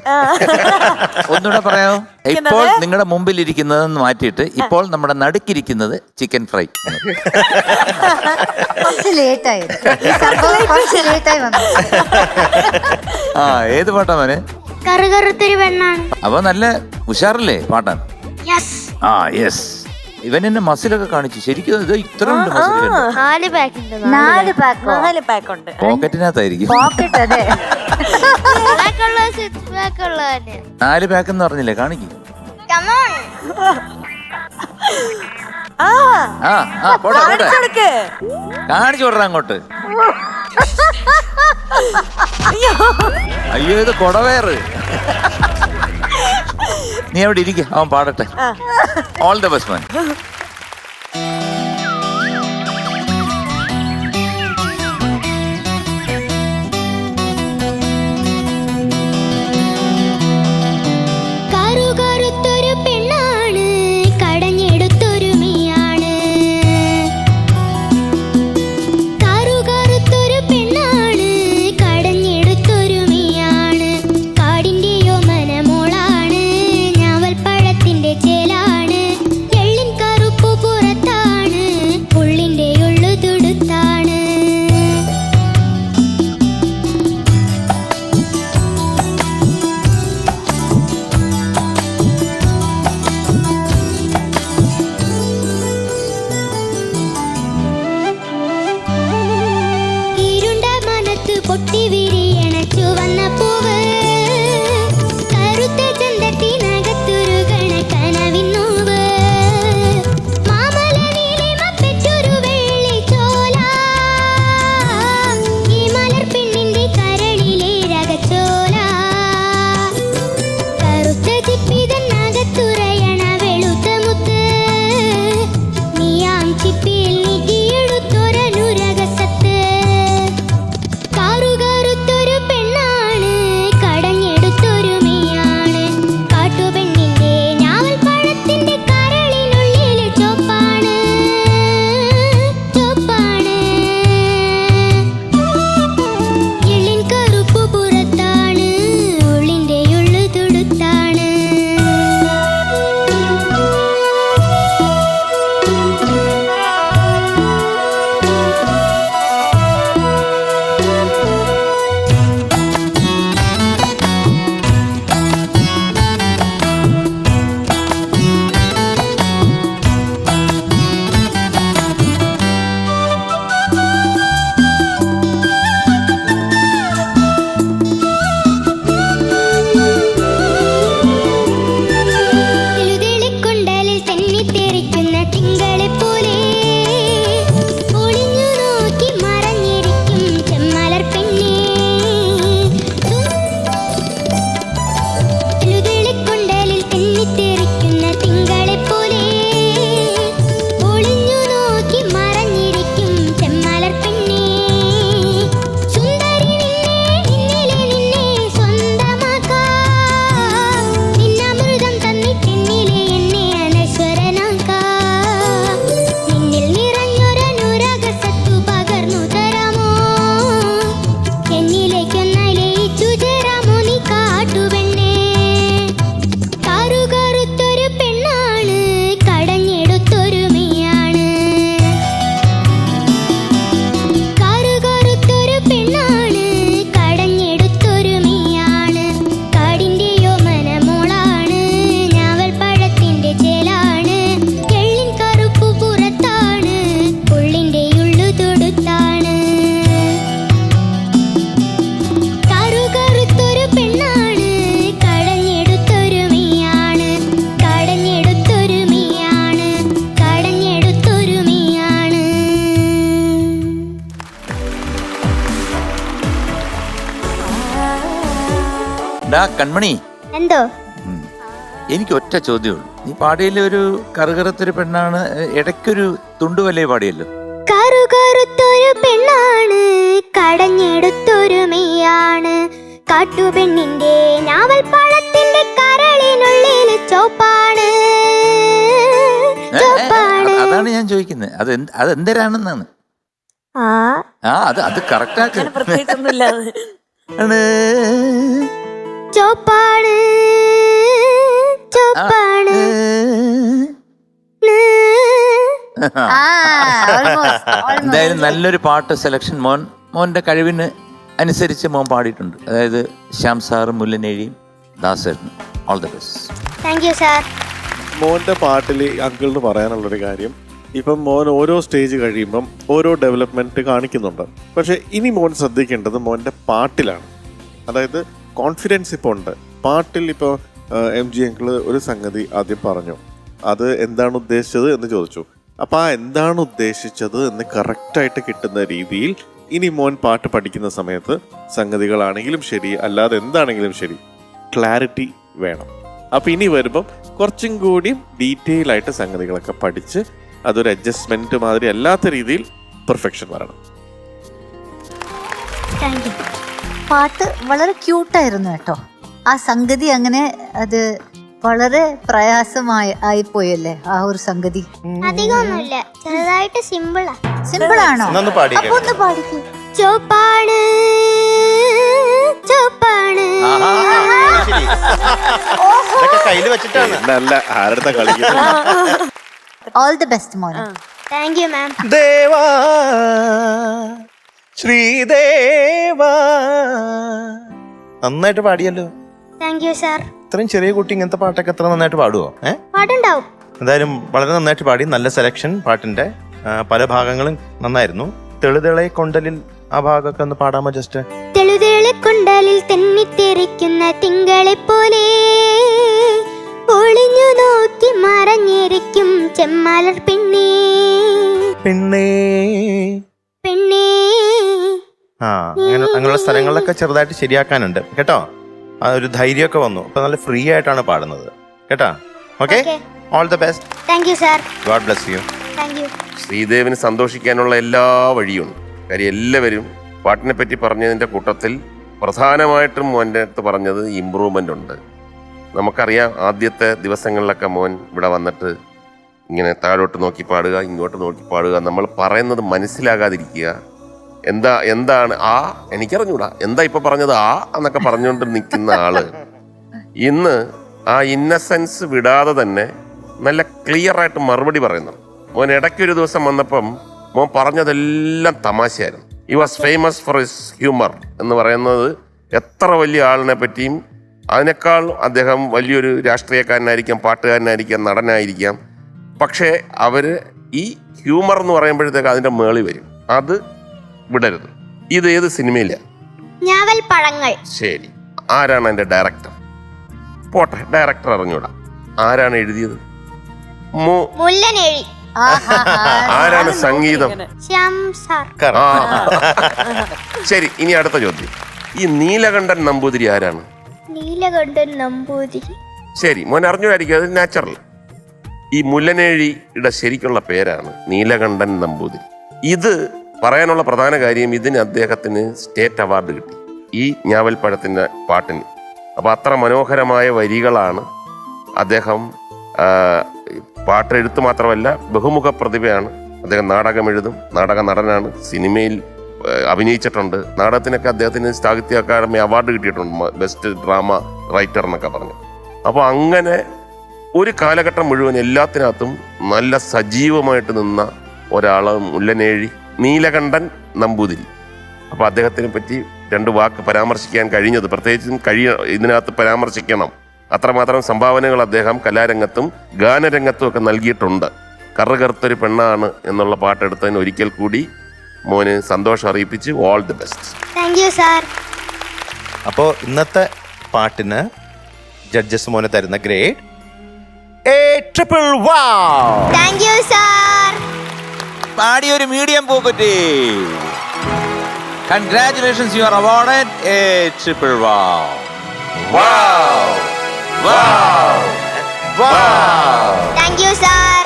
ഒന്നുകൂടെ പറയാമോ? ഇപ്പോൾ നിങ്ങളുടെ മുമ്പിൽ ഇരിക്കുന്നതെന്ന് മാറ്റിയിട്ട് ഇപ്പോൾ നമ്മുടെ നടുക്കിരിക്കുന്നത് ചിക്കൻ ഫ്രൈ. ഏത് പാട്ടാ മോനെ? കറുകറുത്തൊരു പെണ്ണാണ്. അപ്പൊ നല്ല ഉഷാറല്ലേ പാട്ടാൻ? യെസ്. ഇവൻ എന്നെ മസിലൊക്കെ കാണിച്ചു. ശരിക്കും ഇത് ഇത്ര ഉണ്ട് മസിൽ. 4 പാക്ക് ഉണ്ട്. പോക്കറ്റിനകത്തായിരിക്കും. 4 പാക്ക് എന്ന് പറഞ്ഞില്ലേ? കാണിക്കും. കാണിച്ചു വിടറ അങ്ങോട്ട്. അയ്യോ, ഇത് കൊടവേറ്. നീ അവിടെ ഇരിക്ക, അവൻ പാടട്ടെ. All the best man. കറുകറു പൊട്ടി വിരിയണ ചുവന്ന പൂവ് കറുത്ത ചന്തത്തിനകത്തുരുകണ കനവിന്നൂവ് മാമല നീലിമപ്പെറ്റൊരു വെള്ളിച്ചോല ഈ മലർ പെണ്ണിന്റെ കരളിലെ രകച്ചോല കറുത്ത ചിപ്പിതന്നകത്തുറയണ വെളുത്ത മുത്ത് നീയാം ചിപ്പിയിൽ നീട്ടിയെടുത്തൊരനുരകസത്ത് കാറുകാറുത്തൊരു പെണ്ണാണ് കടഞ്ഞെടുത്തൊരു മെയ്യാണ് കാട്ടുപെണ്ണിന്റെ ഞാവൽ പഴത്തിന്റെ കരളിനുള്ളിൽ ചോപ്പാണ് ചോപ്പാണ് എള്ളിൻ കറുപ്പ് പുറത്താണ് ഉള്ളിന്റെ ഉള്ളു തുടുത്താണ് തിലുതെളിക്കൊണ്ടലിൽ തെന്നിത്തെറിക്കുന്ന തിങ്കളെപ്പോലെ ഒളിഞ്ഞു നോക്കി മറഞ്ഞിരിക്കും ചെമ്മലർ പെണ്ണേ തിലുതെളിക്കൊണ്ടലിൽ തെന്നിത്തെറിക്കുന്ന തിങ്കളെപ്പോലെ ഒളിഞ്ഞു നോക്കി മറഞ്ഞിരിക്കും ചെമ്മലർ പെണ്ണേ സുന്ദരി നിന്നിലെ നിന്നെ സ്വന്തമാക്കാം നിന്നമൃതം തന്നിട്ടെന്നിലെ എന്നെ അനശ്വരനാക്കാം നിന്നിൽ നിറഞ്ഞൊരനുരാഗസത്തു പകർന്നു തരാമോ എന്നിലേക്കൊന്നായി ലയിച്ചു ചേരാമോ നീ കാട്ടുപെണ്ണേ കാറുകാറുത്തൊരു പെണ്ണാണ് കടഞ്ഞെടുത്തൊരു മെയ്യാണ് കാറുകാറുത്തൊരു പെണ്ണാണ് കടഞ്ഞെടുത്തൊരു മെയ്യാണ് കാടിന്റെയോ മനമോളാണ് ഞാവൽ പഴത്തിന്റെ ചേലാണ് എള്ളിൻ കറുപ്പു പുറത്താണ് ഉള്ളിന്റെ ഉള്ളു തൊടുത്താണ് കാറുകാറുത്തൊരു പെണ്ണാണ് കടഞ്ഞെടുത്തൊരു മെയ്യാണ് കടഞ്ഞെടുത്തൊരു മെയ്യാണ് കടഞ്ഞെടുത്തൊരു മെയ്യാണ് ഡാ കൺമണി, എന്തോ എനിക്ക് ഒറ്റ ചോദ്യമുള്ളൂ. നീ പാടിയിലെ ഒരു കറുകറുത്തൊരു പെണ്ണാണ്, ഇടയ്ക്കൊരു തുണ്ടുവല്ലേ പാടിയല്ലോ. കറുകറുത്തൊരു പെണ്ണാണ് കടഞ്ഞെടുത്തൊരു മെയ്യാണ് കാട്ടുപെണ്ണിന്റെ ഞാവൽ പഴത്തിന്റെ കരളിനുള്ളിൽ ചോപ്പാണ് ചോപ്പാണ് അതാണ് ഞാൻ ചോദിക്കുന്നത്. അതെന്തരാണെന്നാണ്. ആ അത് കറക്റ്റാക്ക്. പ്രത്യേകിച്ചൊന്നുമില്ല ചോപ്പാണ് ചോപ്പാണ് എന്തായാലും നല്ലൊരു പാട്ട് സെലക്ഷൻ മോന്റെ കഴിവിന് അനുസരിച്ച് മോൻ പാടിയിട്ടുണ്ട്. അതായത് ശ്യാം സാറും മുല്ലനേഴിയും ദാസനും. All the best. Thank you sir. മോന്റെ പാട്ടിൽ അങ്കിളിന് പറയാനുള്ളൊരു കാര്യം, ഇപ്പം മോൻ ഓരോ സ്റ്റേജ് കഴിയുമ്പം ഓരോ ഡെവലപ്മെന്റ് കാണിക്കുന്നുണ്ട്. പക്ഷെ ഇനി മോൻ ശ്രദ്ധിക്കേണ്ടത് മോന്റെ പാട്ടിലാണ്. അതായത് കോൺഫിഡൻസ് ഇപ്പോൾ ഉണ്ട് പാട്ടിൽ. ഇപ്പോൾ MG അങ്കിള് ഒരു സംഗതി ആദ്യം പറഞ്ഞു, അത് എന്താണ് ഉദ്ദേശിച്ചത് എന്ന് ചോദിച്ചു. അപ്പം ആ എന്താണ് ഉദ്ദേശിച്ചത് എന്ന് കറക്റ്റായിട്ട് കിട്ടുന്ന രീതിയിൽ ഇനി മോൻ പാട്ട് പഠിക്കുന്ന സമയത്ത് സംഗതികളാണെങ്കിലും ശരി, അല്ലാതെ എന്താണെങ്കിലും ശരി, ക്ലാരിറ്റി വേണം. അപ്പം ഇനി വരുമ്പം കുറച്ചും കൂടി ഡീറ്റെയിൽ ആയിട്ട് സംഗതികളൊക്കെ പഠിച്ച് അതൊരു അഡ്ജസ്റ്റ്മെന്റ് മാതിരി അല്ലാത്ത രീതിയിൽ പെർഫെക്ഷൻ വരണം. പാട്ട് വളരെ ക്യൂട്ടായിരുന്നു കേട്ടോ. ആ സംഗതി അങ്ങനെ അത് വളരെ ആയിപ്പോയല്ലേ ആ ഒരു സംഗതി. അധികമൊന്നുമില്ല, ചെറുതായിട്ട് സിമ്പിളാ. സിമ്പിളാണോ? ഒന്ന് പാടിക്കേ. അപ്പൊ ഒന്ന് പാടിക്കേ. ചോപ്പാണ് ചോപ്പാണ് കയ്യിൽ വെച്ചിട്ടാണ്. നല്ല ആരുടെ കളിക്കുന്നത്. ഓൾ ദി ബെസ്റ്റ് മോനെ. Thank you ma'am. ദേവാ ശ്രീദേവാ, നന്നായിട്ട് പാടിയല്ലോ. Thank you sir. ഇത്രയും ചെറിയ കുട്ടി ഇങ്ങനത്തെ പാട്ടൊക്കെ എത്ര നന്നായിട്ട് പാടുവോ? പാട്ടുണ്ടാവും. എന്തായാലും വളരെ നന്നായിട്ട് പാടി. നല്ല സെലക്ഷൻ പാട്ടിന്റെ പല ഭാഗങ്ങളും നന്നായിരുന്നു. തെളിതെളെ കൊണ്ടലിൽ ആ ഭാഗമൊക്കെ ഒന്ന് പാടാമോ ജസ്റ്റ്? തെളുതെളുക്കുണ്ടലിൽ തെന്നിത്തെറിക്കുന്ന തിങ്കളെ പോലെ ഒളിഞ്ഞു നോക്കി മറഞ്ഞിരിക്കും ചെമ്മാലർ പെണ്ണേ പെണ്ണേ. പെണ്ണേ. അങ്ങനെയുള്ള സ്ഥലങ്ങളിലൊക്കെ ചെറുതായിട്ട് ശരിയാക്കാനുണ്ട് കേട്ടോ. ആ ഒരു ധൈര്യമൊക്കെ വന്നു. അപ്പൊ നല്ല ഫ്രീ ആയിട്ടാണ് പാടുന്നത് കേട്ടോ. Okay, all the best. Thank you sir. God bless you. Thank you. ശ്രീദേവിന് സന്തോഷിക്കാനുള്ള എല്ലാ വഴിയുണ്ട്. കാര്യം എല്ലാവരും പാട്ടിനെ പറ്റി പറഞ്ഞതിൻ്റെ കൂട്ടത്തിൽ പ്രധാനമായിട്ടും മോൻ്റെ അടുത്ത് പറഞ്ഞത് ഇമ്പ്രൂവ്മെൻ്റ് ഉണ്ട്. നമുക്കറിയാം ആദ്യത്തെ ദിവസങ്ങളിലൊക്കെ മോൻ ഇവിടെ വന്നിട്ട് ഇങ്ങനെ താഴോട്ട് നോക്കി പാടുക, ഇങ്ങോട്ട് നോക്കി പാടുക, നമ്മൾ പറയുന്നത് മനസ്സിലാകാതിരിക്കുക. എന്താണ് എനിക്കറിഞ്ഞൂടാ, എന്താ ഇപ്പൊ പറഞ്ഞത് എന്നൊക്കെ പറഞ്ഞുകൊണ്ട് നിൽക്കുന്ന ആള് ഇന്ന് ആ ഇന്നസെൻസ് വിടാതെ തന്നെ നല്ല ക്ലിയർ ആയിട്ട് മറുപടി പറയുന്നു. മോൻ ഇടയ്ക്കൊരു ദിവസം വന്നപ്പം മോൻ പറഞ്ഞതെല്ലാം തമാശയായിരുന്നു. He was famous for his humour എന്ന് പറയുന്നത് എത്ര വലിയ ആളിനെ പറ്റിയും അതിനേക്കാൾ അദ്ദേഹം വലിയൊരു രാഷ്ട്രീയക്കാരനായിരിക്കാം, പാട്ടുകാരനായിരിക്കാം, നടനായിരിക്കാം. പക്ഷേ അവര് ഈ ഹ്യൂമർ എന്ന് പറയുമ്പോഴത്തേക്ക് അതിന്റെ മേളി വരും. അത് വിടരുത്. ഇത് ഏത് സിനിമയില്ല? ഞാവൽപ്പഴങ്ങൾ. ശരി, ആരാണ് അതിന്റെ ഡയറക്ടർ? പോട്ടെ, ഡയറക്ടർ അറിഞ്ഞൂടാ. ആരാണ് എഴുതിയത്? മുല്ലനേഴി. ആരാണ് സംഗീതം? ശ്യാം സാർ. ശരി, ഇനി അടുത്ത ചോദ്യം. ഈ നീലകണ്ഠൻ നമ്പൂതിരി ആരാണ്? നീലകണ്ഠൻ നമ്പൂതിരി. ശരി, മോൻ അറിഞ്ഞുമായിരിക്കും, അത് നാച്ചുറൽ. ഈ മുല്ലനേഴിയുടെ ശരിക്കുള്ള പേരാണ് നീലകണ്ഠൻ നമ്പൂതിരി. ഇത് പറയാനുള്ള പ്രധാന കാര്യം, ഇതിന് അദ്ദേഹത്തിന് സ്റ്റേറ്റ് അവാർഡ് കിട്ടി ഈ ഞാവൽപ്പഴത്തിൻ്റെ പാട്ടിന്. അപ്പോൾ അത്ര മനോഹരമായ വരികളാണ് അദ്ദേഹം. പാട്ടെഴുത്ത് മാത്രമല്ല, ബഹുമുഖ പ്രതിഭയാണ് അദ്ദേഹം. നാടകം എഴുതും, നാടക നടനാണ്, സിനിമയിൽ അഭിനയിച്ചിട്ടുണ്ട്. നാടകത്തിനൊക്കെ അദ്ദേഹത്തിന് സാഹിത്യ അക്കാദമി അവാർഡ് കിട്ടിയിട്ടുണ്ട്, ബെസ്റ്റ് ഡ്രാമ റൈറ്റർ എന്നൊക്കെ പറഞ്ഞു. അപ്പോൾ അങ്ങനെ ഒരു കാലഘട്ടം മുഴുവൻ എല്ലാത്തിനകത്തും നല്ല സജീവമായിട്ട് നിന്ന ഒരാള് മുല്ലനേഴി നീലകണ്ഠൻ നമ്പൂതിരി. അപ്പോൾ അദ്ദേഹത്തിനെ പറ്റി രണ്ട് വാക്ക് പരാമർശിക്കാൻ കഴിഞ്ഞത്, പ്രത്യേകിച്ചും ഇതിനകത്ത് പരാമർശിക്കണം. അത്രമാത്രം സംഭാവനകൾ അദ്ദേഹം കലാരംഗത്തും ഗാനരംഗത്തും ഒക്കെ നൽകിയിട്ടുണ്ട്. കറുകറുത്തൊരു പെണ്ണാണ് എന്നുള്ള പാട്ടെടുത്തതിന് ഒരിക്കൽ കൂടി മോന് സന്തോഷം അറിയിപ്പിച്ച് all the best. Thank you sir. അപ്പോൾ ഇന്നത്തെ പാട്ടിന് ജഡ്ജസ് മോനെ തരുന്ന grade A+. Thank you sir. പാടിയൊരു medium pocket. Congratulations, you are awarded A+. Thank you sir.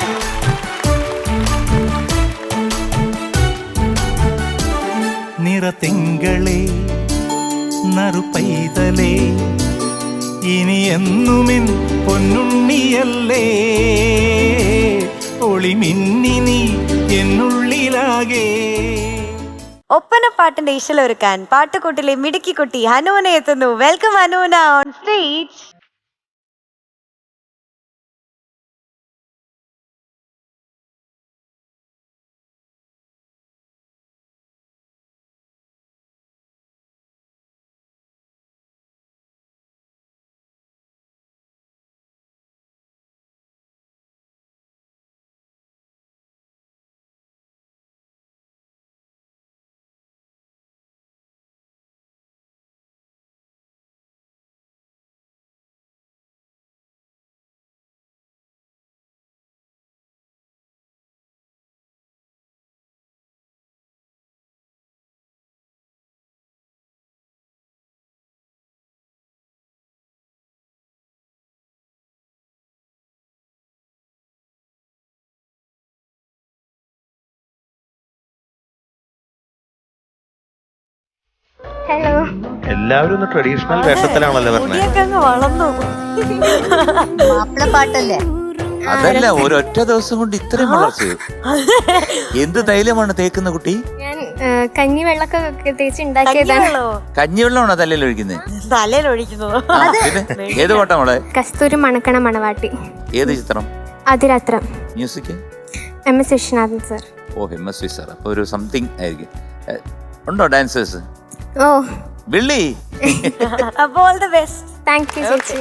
നിറതിങ്കളേ നറുപൈതലേ ഇനി എന്നുമെൻ പൊന്നുണ്ണിയല്ലേ, ഒളിമിന്നി നീ എന്നുള്ളിലാകെ. ഒപ്പനപ്പാട്ടിന്റെ ഇശലൊരുക്കാൻ പാട്ടുകൂട്ടിലെ മിടുക്കിക്കുട്ടി ഹനൂന എത്തുന്നു. Welcome Hanoona on stage. Hello. എല്ലാവരും ഒന്ന് ട്രഡീഷണൽ വേഷത്തിലാണല്ലോ പറഞ്ഞത്. അങ്ങ് വളർന്നു. മാപ്പിളപ്പാട്ടല്ലേ? അതല്ല, ഒരൊറ്റ ദിവസം കൊണ്ട് ഇത്രയും വളർച്ച. എന്ത് തൈലമാണ് തേക്കുന്ന കുട്ടി? ഞാൻ കഞ്ഞിവെള്ളമൊക്കെ തേച്ച് ഉണ്ടാക്കിയതാണ്. കഞ്ഞിവെള്ളമാണോ തലയിൽ ഒഴിക്കുന്നത്? തലയിൽ ഒഴിക്കുന്നത്. ഏത് പാട്ടാ മോളെ? കസ്തൂരി മണക്കണ മണവാട്ടി. ഏത് ചിത്രം? Athirathram. Music MS Viswanathan sir. ഓ, MS വി സാർ. അപ്പൊ ഒരു സംതിങ് ആയിരിക്കും. ഉണ്ടോ ഡാൻസേഴ്സ്? ഓ, വിള്ളി. അപ്പോൾ all the best. Thank you ചേച്ചി.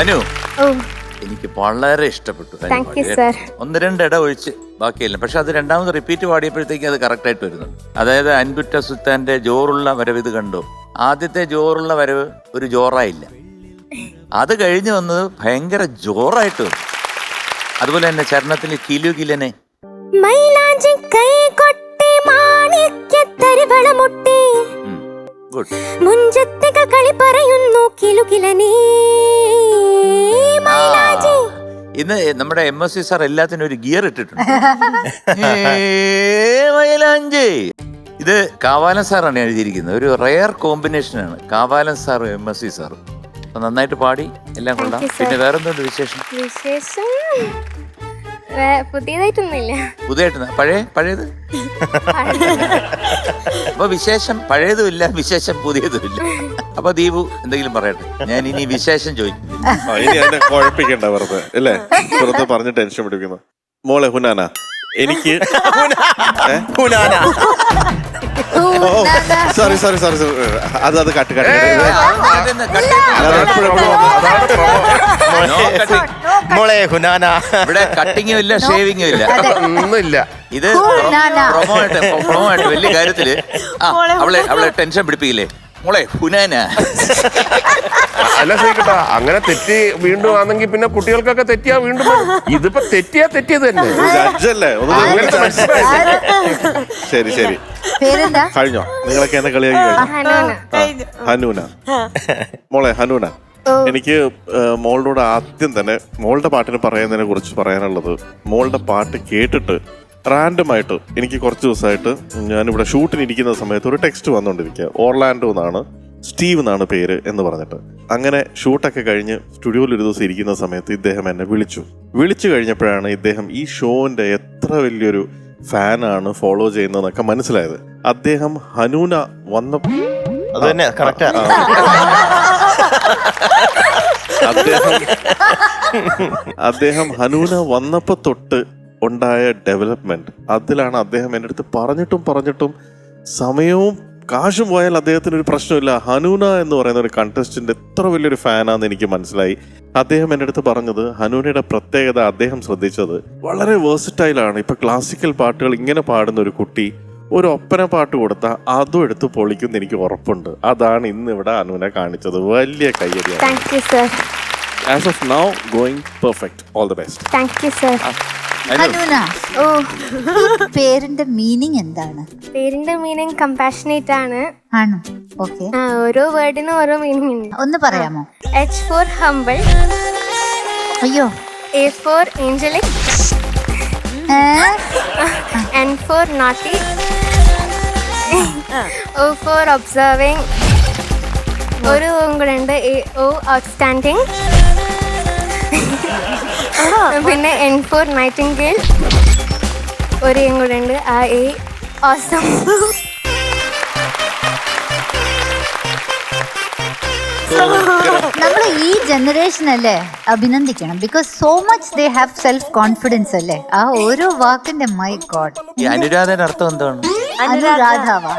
അനു ഓ എനിക്ക് വളരെ ഇഷ്ടപ്പെട്ടു അനു Thank you, പാടിയത്. sir. 1-2 ഇട ഒഴിച്ച് ബാക്കിയല്ല. പക്ഷെ അത് രണ്ടാമത് റിപ്പീറ്റ് പാടിയപ്പോഴത്തേക്ക് അത് കറക്റ്റ് ആയിട്ട് വരുന്നു. അതായത് അൻപുറ്റ സുൽത്താന്റെ ജോറുള്ള വരവ് ഇത് കണ്ടു. ആദ്യത്തെ ജോറുള്ള വരവ് ഒരു ജോറായില്ല, അത് കഴിഞ്ഞ് വന്നത് ഭയങ്കര ജോറായിട്ട് വന്നു. അതുപോലെ തന്നെ ചരണത്തിൽ കിലുകിലനെ മൈലാഞ്ചി കൈ കൊട്ടി മാണിക്യത്തരിവളമുട്ടി ഗുഡ്. മുഞ്ചത്തികൾ കളി പറയുന്നു കിലുകിലനീ മൈലാഞ്ചി. ഇന്ന് നമ്മുടെ MSC സാർ എല്ലാത്തിനും ഒരു ഗിയർ ഇട്ടിട്ടുണ്ട്. മൈലാഞ്ചി. ഇത് കാവാലൻ സാറാണ് എഴുതിയിരിക്കുന്നത്. ഒരു റെയർ കോമ്പിനേഷനാണ് കാവാലൻ സാറും MSC സാറും. അപ്പൊ നന്നായിട്ട് പാടി, എല്ലാം കൊള്ളാം. Thank you, sir. പിന്നെ വേറെന്തുണ്ട് വിശേഷം? വിശേഷം പുതിയതായിട്ടൊന്നുമില്ല. പുതിയതായിട്ട് പഴയത് അപ്പൊ വിശേഷം പഴയതുമില്ല, വിശേഷം പുതിയതുമില്ല. അപ്പൊ ദീപു എന്തെങ്കിലും പറയട്ടെ, ഞാൻ ഇനി വിശേഷം ചോദിക്കും. ഇനി അതിനെ കുഴപ്പിക്കണ്ട വെറുതെ അല്ലേ, വെറുതെ പറഞ്ഞ് ടെൻഷൻ പിടിക്കുന്നു. മോളെ ഹുനാന, എനിക്ക് സോറി അത് കട്ട് മോളെ ഹുനാന. ഇവിടെ കട്ടിങ്ങും ഇല്ല, ഷേവിങ്ങും ഇല്ല, ഒന്നുമില്ല. ഇത് പ്രൊമോ ആയിട്ട് വലിയ കാര്യത്തില് അവളെ ടെൻഷൻ പിടിപ്പിക്കില്ലേ. മോളെ ഹുനാന. അല്ല ശ്രീകട്ടാ, അങ്ങനെ തെറ്റി വീണ്ടും ആണെങ്കിൽ പിന്നെ കുട്ടികൾക്കൊക്കെ തെറ്റിയാ വീണ്ടും വരും. ഇതിപ്പോ തെറ്റിയത് തന്നെ. ജഡ്ജല്ലേ, ശരി പേരെന്താ? കഴിഞ്ഞോ? നിങ്ങളൊക്കെ എന്നെ കളിയാക്കി കഴിഞ്ഞു. ഹനൂന. മോളെ ഹനൂന, എനിക്ക് മോളുടെ ആദ്യം തന്നെ മോളുടെ പാട്ടിന് പറയുന്നതിനെ കുറിച്ച് പറയാനുള്ളത്, മോളുടെ പാട്ട് കേട്ടിട്ട് റാൻഡമായിട്ട് എനിക്ക് കുറച്ച് ദിവസമായിട്ട് ഞാനിവിടെ ഷൂട്ടിന് ഇരിക്കുന്ന സമയത്ത് ഒരു ടെക്സ്റ്റ് വന്നുകൊണ്ടിരിക്കുക. ഓർലാൻഡോ എന്നാണ്, സ്റ്റീവ് എന്നാണ് പേര് എന്ന് പറഞ്ഞിട്ട്. അങ്ങനെ ഷൂട്ടൊക്കെ കഴിഞ്ഞ് സ്റ്റുഡിയോയിൽ ഒരു ദിവസം ഇരിക്കുന്ന സമയത്ത് ഇദ്ദേഹം എന്നെ വിളിച്ചു കഴിഞ്ഞപ്പോഴാണ് ഇദ്ദേഹം ഈ ഷോന്റെ എത്ര വലിയൊരു ഫാനാണ്, ഫോളോ ചെയ്യുന്നതെന്നൊക്കെ മനസ്സിലായത്. അദ്ദേഹം ഹനൂന വന്ന അത് തന്നെ കറക്റ്റാ. അദ്ദേഹം ഹനൂന വന്നപ്പോ തൊട്ട് ഉണ്ടായ ഡെവലപ്മെന്റ്, അതിലാണ് അദ്ദേഹം എൻ്റെ അടുത്ത് പറഞ്ഞിട്ടും സമയവും കാശും പോയാൽ അദ്ദേഹത്തിന് ഒരു പ്രശ്നമില്ല. ഹനൂന എന്ന് പറയുന്ന ഒരു കണ്ടസ്റ്റന്റ് എത്ര വലിയൊരു ഫാനാന്ന് എനിക്ക് മനസ്സിലായി. അദ്ദേഹം എൻ്റെ അടുത്ത് പറഞ്ഞത് ഹനൂനയുടെ പ്രത്യേകത അദ്ദേഹം ശ്രദ്ധിച്ചത് വളരെ വേഴ്സറ്റൈലാണ്. ഇപ്പൊ ക്ലാസിക്കൽ പാട്ടുകൾ ഇങ്ങനെ പാടുന്ന ഒരു കുട്ടി ഒരു ഒപ്പന പാട്ട് കൊടുത്താൽ അതും എടുത്ത് പൊളിക്കുന്ന എനിക്ക് ഉറപ്പുണ്ട്. അതാണ് ഇന്ന് ഇവിടെ ഹനൂന കാണിച്ചത്. വലിയ കയ്യടിയാണ്. Thank you, sir. As of now, going perfect. All the best. Thank you, sir. ഹനൂന, ഓ പേരിന്റെ മീനിങ് എന്താണ്? പേരിന്റെ മീനിങ് കമ്പാഷനേറ്റ് ആണ്. ആണോ? ഓക്കെ, ഓരോ വേർഡിനും ഓരോ മീനിങ് ഉണ്ട്. ഒന്ന് പറയാമോ? H for humble, അയ്യോ, A for angelic, N for naughty, O for observing, ഒരു കൂടെ ഉണ്ട് O outstanding, പിന്നെ N for nightingale, ഒരു കൂടെ ഉണ്ട് A awesome. നമ്മൾ ഈ ജനറേഷൻ അല്ലേ അഭിനന്ദിക്കണം. Because so much they have self confidence അല്ലേ. ആ ഓരോ വാക്കിന്റെ മൈ ഗോഡ്. ഈ അനുരാധയുടെ അർത്ഥം എന്താണ്? അനുരാധാവാ?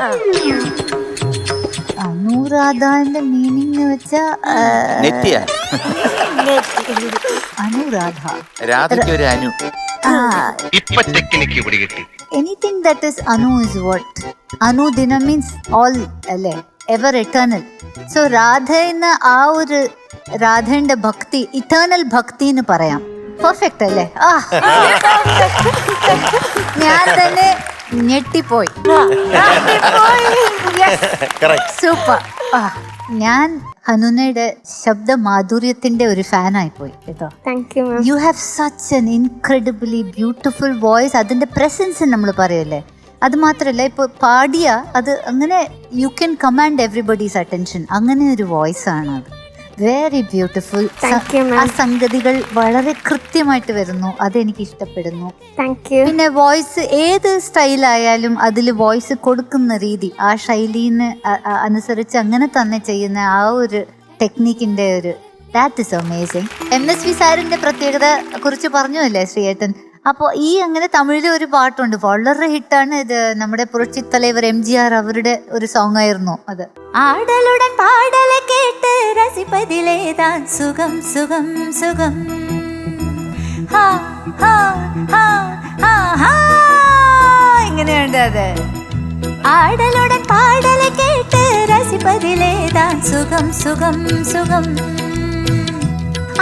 അനുരാധാന്റെ മീനിങ് വെച്ചാ നെറ്റിയ. അനുരാധ, രാധയ്ക്ക് ഒരു Anu. Anything that is Anu is what അനുദിന മീൻസ് ഓൾ അല്ലേ, എവർ എറ്റേണൽ. സോ രാധ എന്ന ആ ഒരു രാധയുടെ ഭക്തി ഇറ്റേണൽ ഭക്തി എന്ന് പറയാം. പെർഫെക്റ്റ് അല്ലേ? ഞാൻ തന്നെ ഞെട്ടിപ്പോയി. സൂപ്പർ. ഞാൻ ഹനുനയുടെ ശബ്ദ മാധുര്യത്തിന്റെ ഒരു ഫാനായി പോയി കേട്ടോ. Thank you, ma'am. You have such an incredibly beautiful voice. അതിന്റെ പ്രസൻസ് നമ്മൾ പറയല്ലേ, അത് മാത്രമല്ല ഇപ്പോൾ പാടിയ അത് അങ്ങനെ you can command everybody's attention. അങ്ങനെ ഒരു വോയിസ് ആണ് അത്. Very beautiful. Thank you, ma'am. ആ സംഗതികൾ വളരെ കൃത്യമായിട്ട് വരുന്നു, അതെനിക്ക് ഇഷ്ടപ്പെടുന്നു. Thank you. പിന്നെ വോയിസ് ഏത് സ്റ്റൈലായാലും അതിൽ വോയിസ് കൊടുക്കുന്ന രീതി, ആ ശൈലീന് അനുസരിച്ച് അങ്ങനെ തന്നെ ചെയ്യുന്ന ആ ഒരു ടെക്നിക്കിന്റെ ഒരു ദാറ്റ് ഇസ് അമേസിങ്. MSV സാറിന്റെ പ്രത്യേകത കുറിച്ച് പറഞ്ഞല്ലേ ശ്രീയേട്ടൻ, അപ്പോൾ ഈ അങ്ങനെ തമിഴിൽ ഒരു പാട്ടുണ്ട്, വളരെ ഹിറ്റാണ് ഇത്. നമ്മുടെ പുരട്சி தலைவர் MGR അവരുടെ ഒരു സോങ് ആയിരുന്നു അത്. ആടലുടൻ പാടല കേട്ട് രസിപ്പതിലേതാൻ സുഖം സുഖം സുഖം, ഹാ ഹാ ഹാ ഹാ ഹാ, ഇങ്ങനെയുണ്ട് അത്. ആടലുടൻ പാടല കേട്ട് രസിപ്പതിലേതാൻ സുഖം സുഖം സുഖം,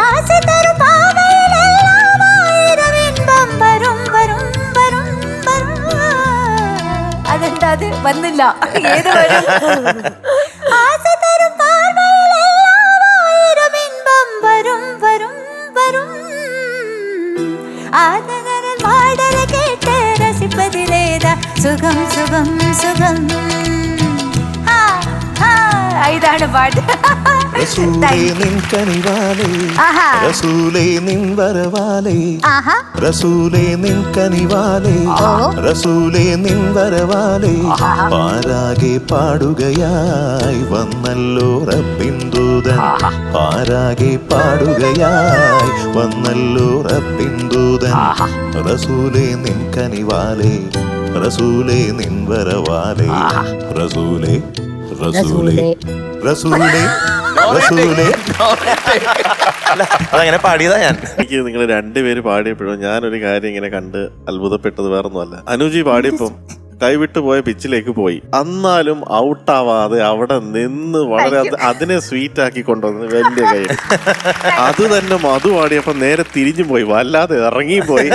ആസை തരും പാവയിലെല്ലാം ആയിരം ഇன்பം വരും വരും വരും വരും. അതെന്താ അത് വന്നില്ല, ഏത് വരും? ആസை തരും പാവയിലെല്ലാം ആയിരം ഇன்பം വരും വരും വരും, ആദരൽ പാടല കേട്ട് രസിപ്പതിലേതാ സുഖം സുഖം സുഖം. ഇതാണ് പാട്ട്. റസൂലേ നിൻ കനിവാലേ, റസൂലേ നിൻ വരവാലേ, റസൂലേ നിൻ കനിവാലേ, റസൂലേ നിൻ വരവാലേ, പാരാകെ പാടുകയായി വന്നല്ലോ റബ്ബിൻ ദൂതൻ, പാരാകെ പാടുകയായി വന്നല്ലോ റബ്ബിൻ ദൂതൻ, റസൂലേ നിൻ കനിവാലേ, റസൂലേ നിൻ വരവാലേ, റസൂലേ റസൂലേ റസൂലേ റസൂലേ. അതങ്ങനെ പാടിയതാ ഞാൻ. എനിക്ക് നിങ്ങൾ രണ്ടുപേര് പാടിയപ്പോഴും ഞാനൊരു കാര്യം ഇങ്ങനെ കണ്ട് അത്ഭുതപ്പെട്ടത് വേറൊന്നുമല്ല. അനുജി പാടിയപ്പം കൈവിട്ടു പോയ പിച്ചിലേക്ക് പോയി, എന്നാലും ഔട്ടാവാതെ അവിടെ നിന്ന് വളരെ അതിനെ സ്വീറ്റ് ആക്കി കൊണ്ടുവന്ന് വലിയ കൈ. അത് തന്നെ മധു പാടിയപ്പോ നേരെ തിരിഞ്ഞു പോയി, വല്ലാതെ ഇറങ്ങിയും പോയി.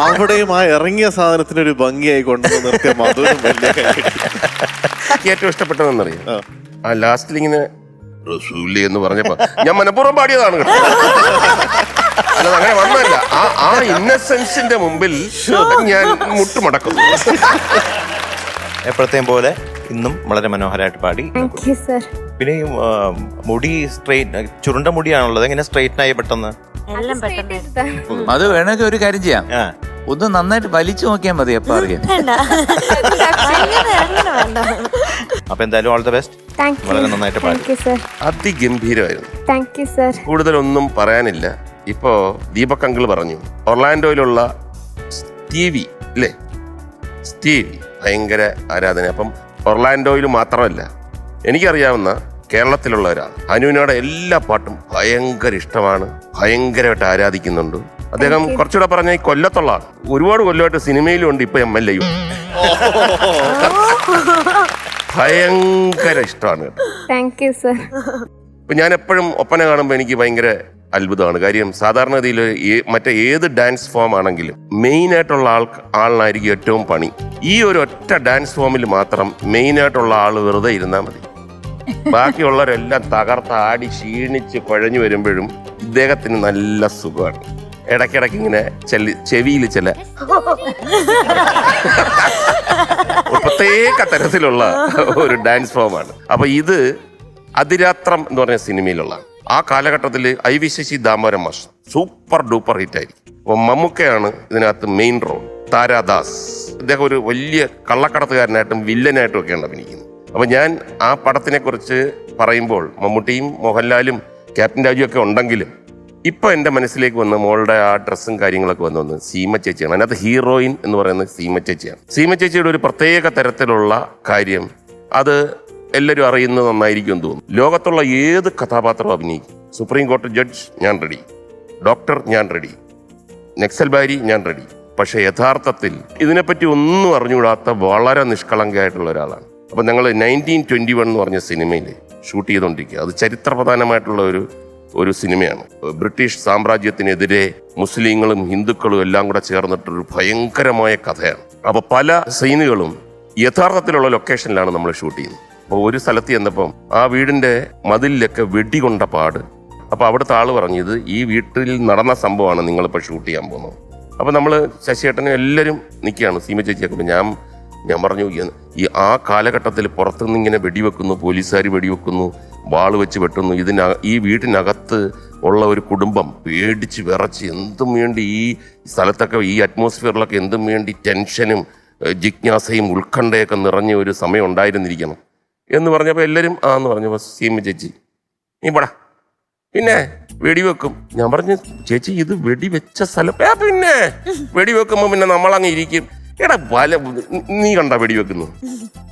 അവിടെയും ആ ഇറങ്ങിയ സാധനത്തിനൊരു ഭംഗിയായി കൊണ്ടുവന്ന് നിർത്തിയ മധുവിനും വലിയ കൈ. ഏറ്റവും ഇഷ്ടപ്പെട്ടതെന്നറിയാം, ആ ലാസ്റ്റിൽ ഇങ്ങനെ റസൂലി എന്ന് പറഞ്ഞപ്പോ ഞാൻ മനഃപൂർവ്വം പാടിയതാണ് കേട്ടോ. അല്ലാതെ അങ്ങനെ വന്നല്ല, ആ ഇന്നസെൻസിന്റെ മുമ്പിൽ ഞാൻ മുട്ടുമടക്കും. എപ്പോഴത്തെയും പോലെ ഇന്നും വളരെ മനോഹരമായിട്ട് പാടി. പിന്നെ ഈ മുടി സ്ട്രെയിറ്റ്, ചുരുണ്ട മുടിയാണുള്ളത്, എങ്ങനെ സ്ട്രെയിറ്റ് ആയി പെട്ടെന്ന്? എല്ലാം പെട്ടെന്ന്. അത് വേണമെങ്കിൽ ഒരു കാര്യം ചെയ്യാം, ഒന്ന് നന്നായിട്ട് വലിച്ചു നോക്കിയാൽ മതി, എപ്പോ അറിയാം. അപ്പൊ എന്തായാലും ഓൾ ദ ബെസ്റ്റ്. വളരെ നന്നായിട്ട് പാടി. അതിഗംഭീരമായിരുന്നു. കൂടുതലൊന്നും പറയാനില്ല. ഇപ്പോ ദീപക് അങ്കിൾ പറഞ്ഞു ഒർലാൻഡോയിലുള്ള സ്റ്റീവി അല്ലേ, സ്റ്റീവി ഭയങ്കര ആരാധന. അപ്പം ഒർലാൻഡോയിൽ മാത്രമല്ല, എനിക്കറിയാവുന്ന കേരളത്തിലുള്ള ഒരാൾ അനുവിനോടെ എല്ലാ പാട്ടും ഭയങ്കര ഇഷ്ടമാണ്, ഭയങ്കരമായിട്ട് ആരാധിക്കുന്നുണ്ട്. അദ്ദേഹം കുറച്ചുകൂടെ പറഞ്ഞ ഈ കൊല്ലത്തുള്ള ആൾ, ഒരുപാട് കൊല്ലമായിട്ട് സിനിമയിലും ഉണ്ട്, ഇപ്പൊ MLA യും. ഭയങ്കര ഇഷ്ടമാണ്. ഇപ്പൊ ഞാൻ എപ്പോഴും ഒപ്പന കാണുമ്പോൾ എനിക്ക് ഭയങ്കര അത്ഭുതമാണ്. കാര്യം സാധാരണഗതിയിൽ മറ്റേ ഏത് ഡാൻസ് ഫോം ആണെങ്കിലും മെയിൻ ആയിട്ടുള്ള ആളിനായിരിക്കും ഏറ്റവും പണി. ഈ ഒരു ഒറ്റ ഡാൻസ് ഫോമിൽ മാത്രം മെയിൻ ആയിട്ടുള്ള ആൾ വെറുതെ ഇരുന്നാൽ മതി, ബാക്കിയുള്ളവരെല്ലാം തകർത്താടി ക്ഷീണിച്ച് കുഴഞ്ഞു വരുമ്പോഴും ഇദ്ദേഹത്തിന് നല്ല സുഖമാണ്. ഇടയ്ക്കിടയ്ക്ക് ഇങ്ങനെ ചെവിയിൽ ചില പ്രത്യേക തരത്തിലുള്ള ഒരു ഡാൻസ് ഫോമാണ്. അപ്പൊ ഇത് അതിരാത്രം എന്ന് പറഞ്ഞ സിനിമയിലുള്ള ആ കാലഘട്ടത്തിൽ IV Sasi Damodaran master super duper ഹിറ്റായിരിക്കും. അപ്പൊ മമ്മൂക്കയാണ് ഇതിനകത്ത് മെയിൻ റോൾ, താരാദാസ് ഇദ്ദേഹം ഒരു വലിയ കള്ളക്കടത്തുകാരനായിട്ടും വില്ലനായിട്ടും ഒക്കെയാണ് അഭിനയിക്കുന്നത്. അപ്പൊ ഞാൻ ആ പടത്തിനെ കുറിച്ച് പറയുമ്പോൾ മമ്മൂട്ടിയും മോഹൻലാലും ക്യാപ്റ്റൻ രാജു ഒക്കെ ഉണ്ടെങ്കിലും ഇപ്പൊ എൻ്റെ മനസ്സിലേക്ക് വന്ന് മോളുടെ ആ ഡ്രസ്സും കാര്യങ്ങളൊക്കെ വന്ന് സീമ ചേച്ചിയാണ്. അതിനകത്ത് ഹീറോയിൻ എന്ന് പറയുന്നത് സീമ ചേച്ചിയാണ്. സീമ ചേച്ചിയുടെ ഒരു പ്രത്യേക തരത്തിലുള്ള കാര്യം അത് എല്ലാവരും അറിയുന്നത് നന്നായിരിക്കും എന്ന് തോന്നുന്നു. ലോകത്തുള്ള ഏത് കഥാപാത്രവും അഭിനയിക്കും. സുപ്രീം കോടതി ജഡ്ജ് ഞാൻ റെഡി, ഡോക്ടർ ഞാൻ റെഡി, നക്സൽബാരി ഞാൻ റെഡി. പക്ഷെ യഥാർത്ഥത്തിൽ ഇതിനെപ്പറ്റി ഒന്നും അറിഞ്ഞുകൂടാത്ത വളരെ നിഷ്കളങ്കയായിട്ടുള്ള ഒരാളാണ്. അപ്പം ഞങ്ങൾ 1921 എന്ന് പറഞ്ഞ സിനിമയിൽ ഷൂട്ട് ചെയ്തുകൊണ്ടിരിക്കുക. അത് ചരിത്രപ്രധാനമായിട്ടുള്ള ഒരു സിനിമയാണ്. ബ്രിട്ടീഷ് സാമ്രാജ്യത്തിനെതിരെ മുസ്ലിങ്ങളും ഹിന്ദുക്കളും എല്ലാം കൂടെ ചേർന്നിട്ടൊരു ഭയങ്കരമായ കഥയാണ്. അപ്പോൾ പല സീനുകളും യഥാർത്ഥത്തിലുള്ള ലൊക്കേഷനിലാണ് നമ്മൾ ഷൂട്ട് ചെയ്യുന്നത്. അപ്പോൾ ഒരു സ്ഥലത്ത് ചെന്നപ്പം ആ വീടിൻ്റെ മതിലിലൊക്കെ വെടികൊണ്ട പാട്. അപ്പോൾ അവിടുത്തെ ആൾ പറഞ്ഞു, ഇത് ഈ വീട്ടിൽ നടന്ന സംഭവമാണ് നിങ്ങളിപ്പോൾ ഷൂട്ട് ചെയ്യാൻ പോകുന്നത്. അപ്പോൾ നമ്മൾ ശശിയേട്ടനും എല്ലാവരും നിൽക്കുകയാണ്, സീമ ചേച്ചിയൊക്കെ. ഞാൻ പറഞ്ഞു, ഈ ആ കാലഘട്ടത്തിൽ പുറത്തുനിന്ന് ഇങ്ങനെ വെടിവെക്കുന്നു, പോലീസുകാർ വെടിവെക്കുന്നു, വാള് വെച്ച് വെട്ടുന്നു, ഈ വീട്ടിനകത്ത് ഉള്ള ഒരു കുടുംബം പേടിച്ച് വിറച്ച് എന്തും വേണ്ടി ഈ സ്ഥലത്തൊക്കെ ഈ അറ്റ്മോസ്ഫിയറിലൊക്കെ എന്തും വേണ്ടി ടെൻഷനും ജിജ്ഞാസയും ഉത്കണ്ഠയൊക്കെ നിറഞ്ഞ ഒരു സമയം ഉണ്ടായിരുന്നിരിക്കണം എന്ന് പറഞ്ഞപ്പോൾ എല്ലാവരും എന്ന് പറഞ്ഞപ്പോൾ സീമ ചേച്ചി നീ പടാ, പിന്നെ വെടിവെക്കും. ഞാൻ പറഞ്ഞു ചേച്ചി ഇത് വെടിവെച്ച സ്ഥലം. പിന്നെ വെടിവെക്കുമ്പോ പിന്നെ നമ്മളങ്ങ് ഇരിക്കും. എടാ നീ കണ്ട വെടിവെക്കുന്നു?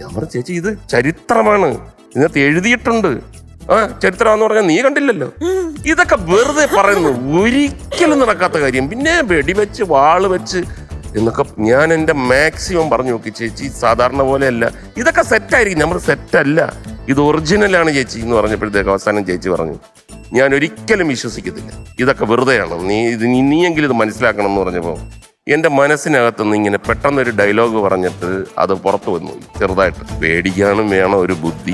ഞാൻ പറഞ്ഞു ചേച്ചി ഇത് ചരിത്രമാണ്, ഇതിനകത്ത് എഴുതിയിട്ടുണ്ട്. ചരിത്രമാണെന്ന് പറഞ്ഞാൽ നീ കണ്ടില്ലല്ലോ. ഇതൊക്കെ വെറുതെ പറയുന്നു, ഒരിക്കലും നടക്കാത്ത കാര്യം. പിന്നെ വെടിവെച്ച് വാള് വെച്ച് എന്നൊക്കെ ഞാൻ എൻ്റെ മാക്സിമം പറഞ്ഞു നോക്കി. ചേച്ചി സാധാരണ പോലെയല്ല, ഇതൊക്കെ സെറ്റായിരിക്കും. നമ്മൾ സെറ്റല്ല, ഇത് ഒറിജിനലാണ് ചേച്ചി എന്ന് പറഞ്ഞപ്പോഴത്തേക്ക് അവസാനം ചേച്ചി പറഞ്ഞു ഞാൻ ഒരിക്കലും വിശ്വസിക്കത്തില്ല, ഇതൊക്കെ വെറുതെയാണ്, നീയെങ്കിലും ഇത് മനസ്സിലാക്കണം എന്ന് പറഞ്ഞപ്പോൾ എൻ്റെ മനസ്സിനകത്തുനിന്ന് ഇങ്ങനെ പെട്ടെന്നൊരു ഡയലോഗ് പറഞ്ഞിട്ട് അത് പുറത്തു വന്നു ചെറുതായിട്ട്. പേടിക്കാനും വേണം ഒരു ബുദ്ധി.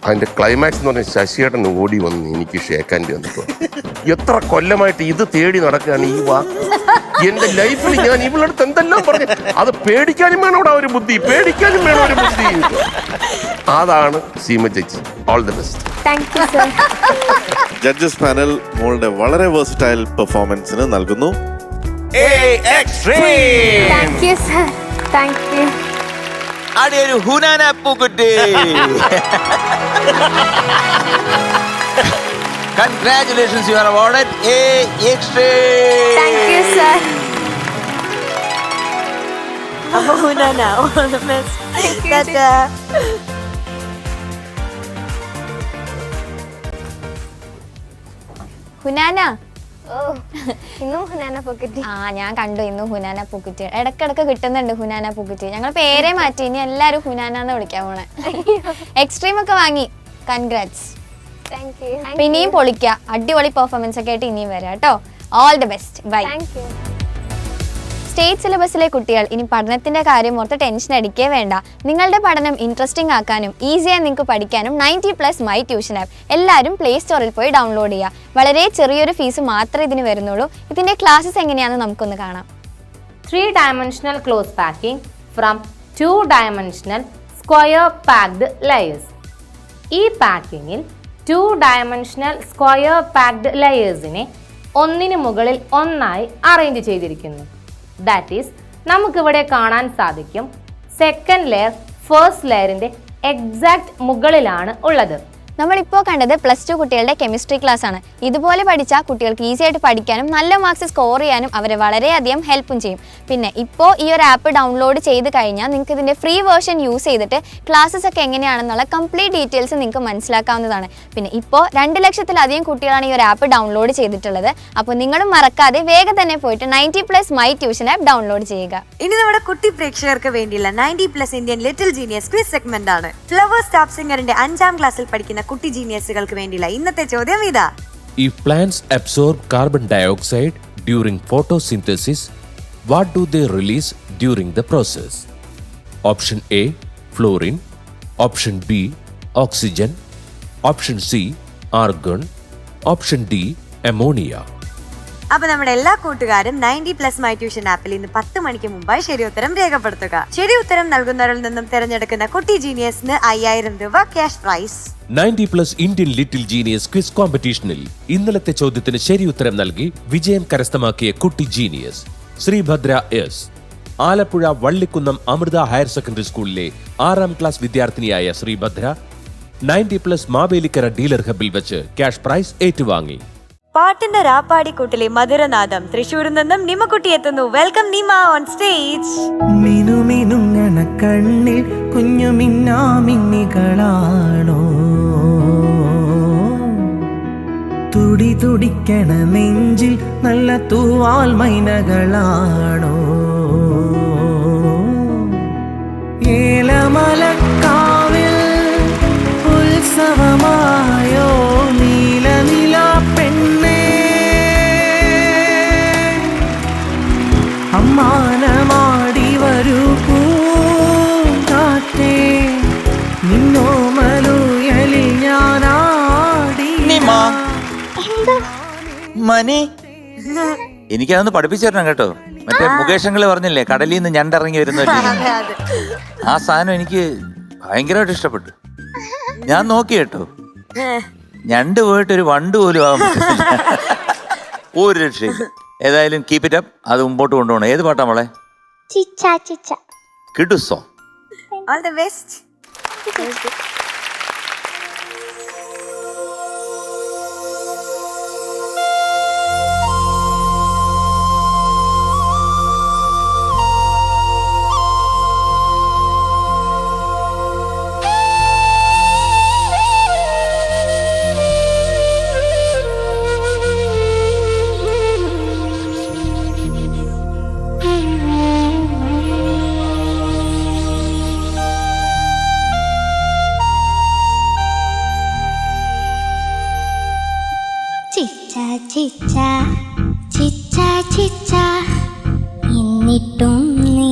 അതിന്റെ ക്ലൈമാക്സ് എന്ന് പറഞ്ഞാൽ ശശിയേട്ടൻ ഓടി വന്ന് എനിക്ക് ഷേക്കാൻ്റെ വന്നിട്ട് എത്ര കൊല്ലമായിട്ട് ഇത് തേടി നടക്കുകയാണ് ഈ വാക്ക്. എന്റെ ലൈഫിൽ ഞാൻ ഇവളടുത്ത് എന്തെല്ലാം പറഞ്ഞു. അത് പേടിക്കാനും വേണം അവിടെ ഒരു ബുദ്ധി, പേടിക്കാനും വേണം ഒരു ബുദ്ധി. അതാണ് സീമ ചേച്ചി. All the best. Judges panel മോളുടെ വളരെ വേഴ്സറ്റൈൽ പെർഫോമൻസിന് നൽകുന്നു ഒരു ഹുനാന Pookutty. Congratulations, you are awarded A Extreme. Thank you, sir. അപ്പൊ ഹുനാന, all the best. ഹുനാന, ഇന്നും ഹുനാന പോക്കറ്റ്. ഞാൻ കണ്ടു ഇന്നും ഹുനാന പൂക്കുറ്റി. ഇടക്കിടക്ക് കിട്ടുന്നുണ്ട് ഹുനാന പൂക്കുറ്റി. ഞങ്ങൾ പേരെ മാറ്റി, ഇനി എല്ലാരും ഹുനാന എന്ന് വിളിക്കാൻ പോണേ. എക്സ്ട്രീം ഒക്കെ വാങ്ങി. കൺഗ്രാറ്റ്സ്. പിന്നെയും പൊളിക്ക. അടിപൊളി പെർഫോമൻസ് ഒക്കെ ആയിട്ട് ഇനിയും വരാം കേട്ടോ. All the best. Bye. State സിലബസിലെ കുട്ടികൾ ഇനി പഠനത്തിന്റെ കാര്യം ഓർത്ത് ടെൻഷൻ അടിക്കേ വേണ്ട. നിങ്ങളുടെ പഠനം ഇൻട്രസ്റ്റിംഗ് ആക്കാനും ഈസിയായി നിങ്ങൾക്ക് പഠിക്കാനും 90+ മൈ ട്യൂഷൻ ആപ്പ് എല്ലാവരും പ്ലേ സ്റ്റോറിൽ പോയി ഡൗൺലോഡ് ചെയ്യുക. വളരെ ചെറിയൊരു ഫീസ് മാത്രമേ ഇതിന് വരുന്നുള്ളൂ. ഇതിന്റെ ക്ലാസ്സസ് എങ്ങനെയാണെന്ന് നമുക്കൊന്ന് കാണാം. 3-dimensional close packing from 2-dimensional square packed layers. ഈ പാക്കിങ്ങിൽ 2-dimensional square packed layers-നെ ഒന്നിനു മുകളിൽ ഒന്നായി അറേഞ്ച് ചെയ്തിരിക്കുന്നു. ദാറ്റ് ഈസ്, നമുക്കിവിടെ കാണാൻ സാധിക്കും സെക്കൻഡ് ലെയർ ഫസ്റ്റ് ലെയറിന്റെ എക്സാക്ട് മുകളിലാണ് ഉള്ളത്. നമ്മളിപ്പോൾ കണ്ടത് +2 കുട്ടികളുടെ കെമിസ്ട്രി ക്ലാസ് ആണ്. ഇതുപോലെ പഠിച്ചാൽ കുട്ടികൾക്ക് ഈസി ആയിട്ട് പഠിക്കാനും നല്ല മാർക്സ് സ്കോർ ചെയ്യാനും അവരെ വളരെയധികം ഹെൽപ്പും ചെയ്യും. പിന്നെ ഇപ്പോൾ ഈ ഒരു ആപ്പ് ഡൗൺലോഡ് ചെയ്ത് കഴിഞ്ഞാൽ നിങ്ങൾക്ക് ഇതിൻ്റെ ഫ്രീ വേർഷൻ യൂസ് ചെയ്തിട്ട് ക്ലാസ്സസ് ഒക്കെ എങ്ങനെയാണെന്നുള്ള കംപ്ലീറ്റ് ഡീറ്റെയിൽസ് നിങ്ങൾക്ക് മനസ്സിലാക്കാവുന്നതാണ്. പിന്നെ ഇപ്പോൾ 2 ലക്ഷത്തിലധികം കുട്ടികളാണ് ഈ ഒരു ആപ്പ് ഡൗൺലോഡ് ചെയ്തിട്ടുള്ളത്. അപ്പോൾ നിങ്ങളും മറക്കാതെ വേഗം തന്നെ പോയിട്ട് 90+ മൈ ട്യൂഷൻ ആപ്പ് ഡൗൺലോഡ് ചെയ്യുക. ഇനി നമ്മുടെ കുട്ടി പ്രേക്ഷകർക്ക് വേണ്ടിയുള്ള 90+ Indian little genius quiz segment ആണ്. ഫ്ലവേഴ്സ് ടോപ്പ് സിംഗറിന്റെ 5ാം ക്ലാസ്സിൽ പഠിക്കുന്ന കുട്ടി ജീനിയസുകൾക്ക് വേണ്ടിയുള്ള ഇന്നത്തെ ചോദ്യം ഇതാ. If plants absorb carbon dioxide during photosynthesis, what do they release during the process? Option A, fluorine. Option B, oxygen. Option C, argon. Option D, ammonia. അപ്പൊ നമ്മുടെ എല്ലാ കൂട്ടുകാരും 90+ മൈ ട്യൂഷൻ ആപ്പിൽ ഇന്ന് 10 മണിക്ക് മുമ്പായി ശരി ഉത്തരം രേഖപ്പെടുത്തുക. ശരി ഉത്തരം നൽകുന്നവരിൽ നിന്നും തിരഞ്ഞെടുക്കുന്ന കുട്ടി ജീനിയസിന് 5000 രൂപ cash prize. 90+ Indian little genius quiz കോമ്പറ്റീഷനിൽ ഇന്നലത്തെ ചോദ്യത്തിന് ശരി ഉത്തരം നൽകി വിജയം കരസ്ഥമാക്കിയ കുട്ടി genius Sreebhadra S. Alappuzha Vallikunnam Amrita higher secondary സ്കൂളിലെ 6ാം ക്ലാസ് വിദ്യാർത്ഥിനിയായ ശ്രീഭദ്ര 90+ മാവേലിക്കര ഡീലർ ഹബിൽ വെച്ച് ക്യാഷ് പ്രൈസ് ഏറ്റുവാങ്ങി. പാട്ടിന്റെ രാപ്പാടിക്കൂട്ടിലെ മധുരനാദം തൃശ്ശൂരിൽ നിന്നും നിമക്കുട്ടി എത്തുന്നു. Welcome Nima on stage. മിനുമിനുങ്ങണ കണ്ണിൽ കുഞ്ഞു മിന്നാമിന്നികളാണോ, തുടി തുടിക്കണ നെഞ്ചിൽ നല്ല തൂവാൽ മൈനകളാണോ, ഏലമലക്കാവിൽ ഉത്സവമായോ നീല നില പെണ്ണേ, അമ്മാനമാടി വരൂ പൂങ്കാറ്റേ, നിന്നോ മലൂയലിൽ ഞാനാടി. മനി എനിക്കതൊന്ന് പഠിപ്പിച്ചു തരണം കേട്ടോ. മറ്റേ മുകേഷങ്ങള് പറഞ്ഞില്ലേ കടലിൽ നിന്ന് ഞണ്ടിറങ്ങി വരുന്ന ആ സാധനം എനിക്ക് ഭയങ്കരമായിട്ട് ഇഷ്ടപ്പെട്ടു. ഞാൻ നോക്കി കേട്ടോ, ഞണ്ട് പോയിട്ട് ഒരു വണ്ട് പോലും ആവാൻ പറ്റില്ല. ഒരു രക്ഷയും. ഏതായാലും കീപ് ഇറ്റ് അപ്പ്. അത് മുമ്പോട്ട് കൊണ്ടുപോകണം. ഏത് പാട്ടാ മോളെ? കിടുസോ. All the best. ചിച്ച ചിച്ച ചിച്ച എന്നിട്ടും നീ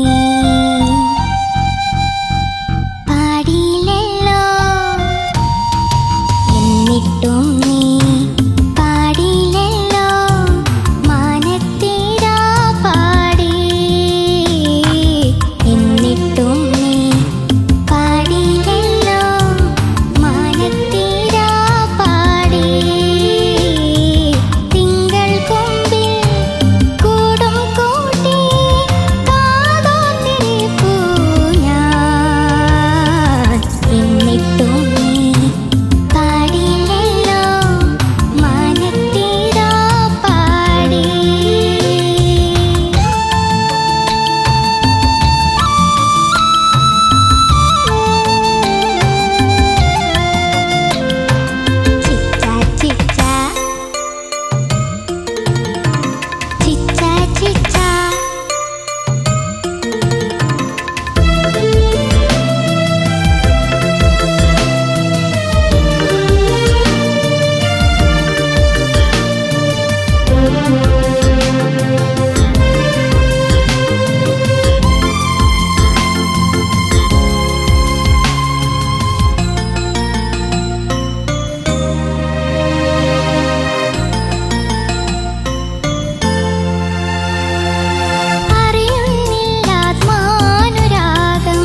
പാടിയില്ലല്ലോ എന്നിട്ടും നീ പാടിയില്ലല്ലോ മാനത്തീരാ പാടി എന്നിട്ടും നീ പാടിയില്ലല്ലോ മാനത്തീരാ പാടി തിങ്കൾ കൊമ്പിൽ കൂടും കൂട്ടി കാതോർത്തിരിപ്പൂ ഞാൻ എന്നിട്ടും നീ പാടിയില്ലല്ലോ മാനത്തീരാ പാടി ചിച്ച ചിച്ച ചിച്ച ചിച്ച അറിയുന്നില്ലാത്മാനുരാഗം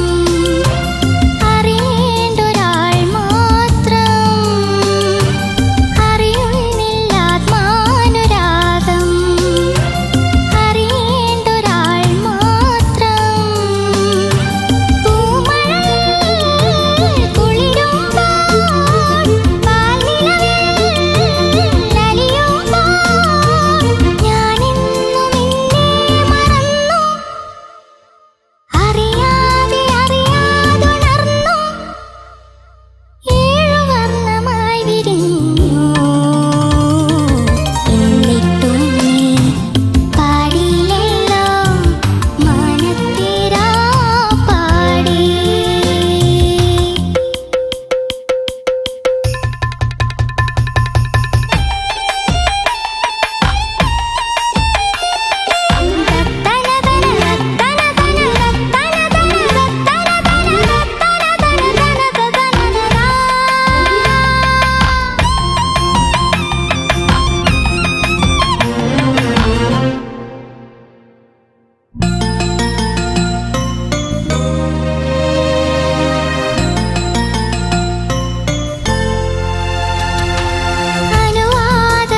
അറിയേണ്ടൊരാൾ മാത്രം അറിയുന്നില്ലാത്മാനുരാഗം അറിയേണ്ടൊരാൾ മാത്രം പൂമഴയിൽ കുളിരുമ്പോൾ പാൽനിലവിൽ അലിയുമ്പോൾ ഞാനെന്നും നിന്നെ മറന്നു അറിയാതെ അറിയാതുണർന്നു ഏഴുവർണ്ണമായി വിരിഞ്ഞു എന്നിട്ടും നീ പാടിയില്ലല്ലോ മാനത്തീരാ പാടി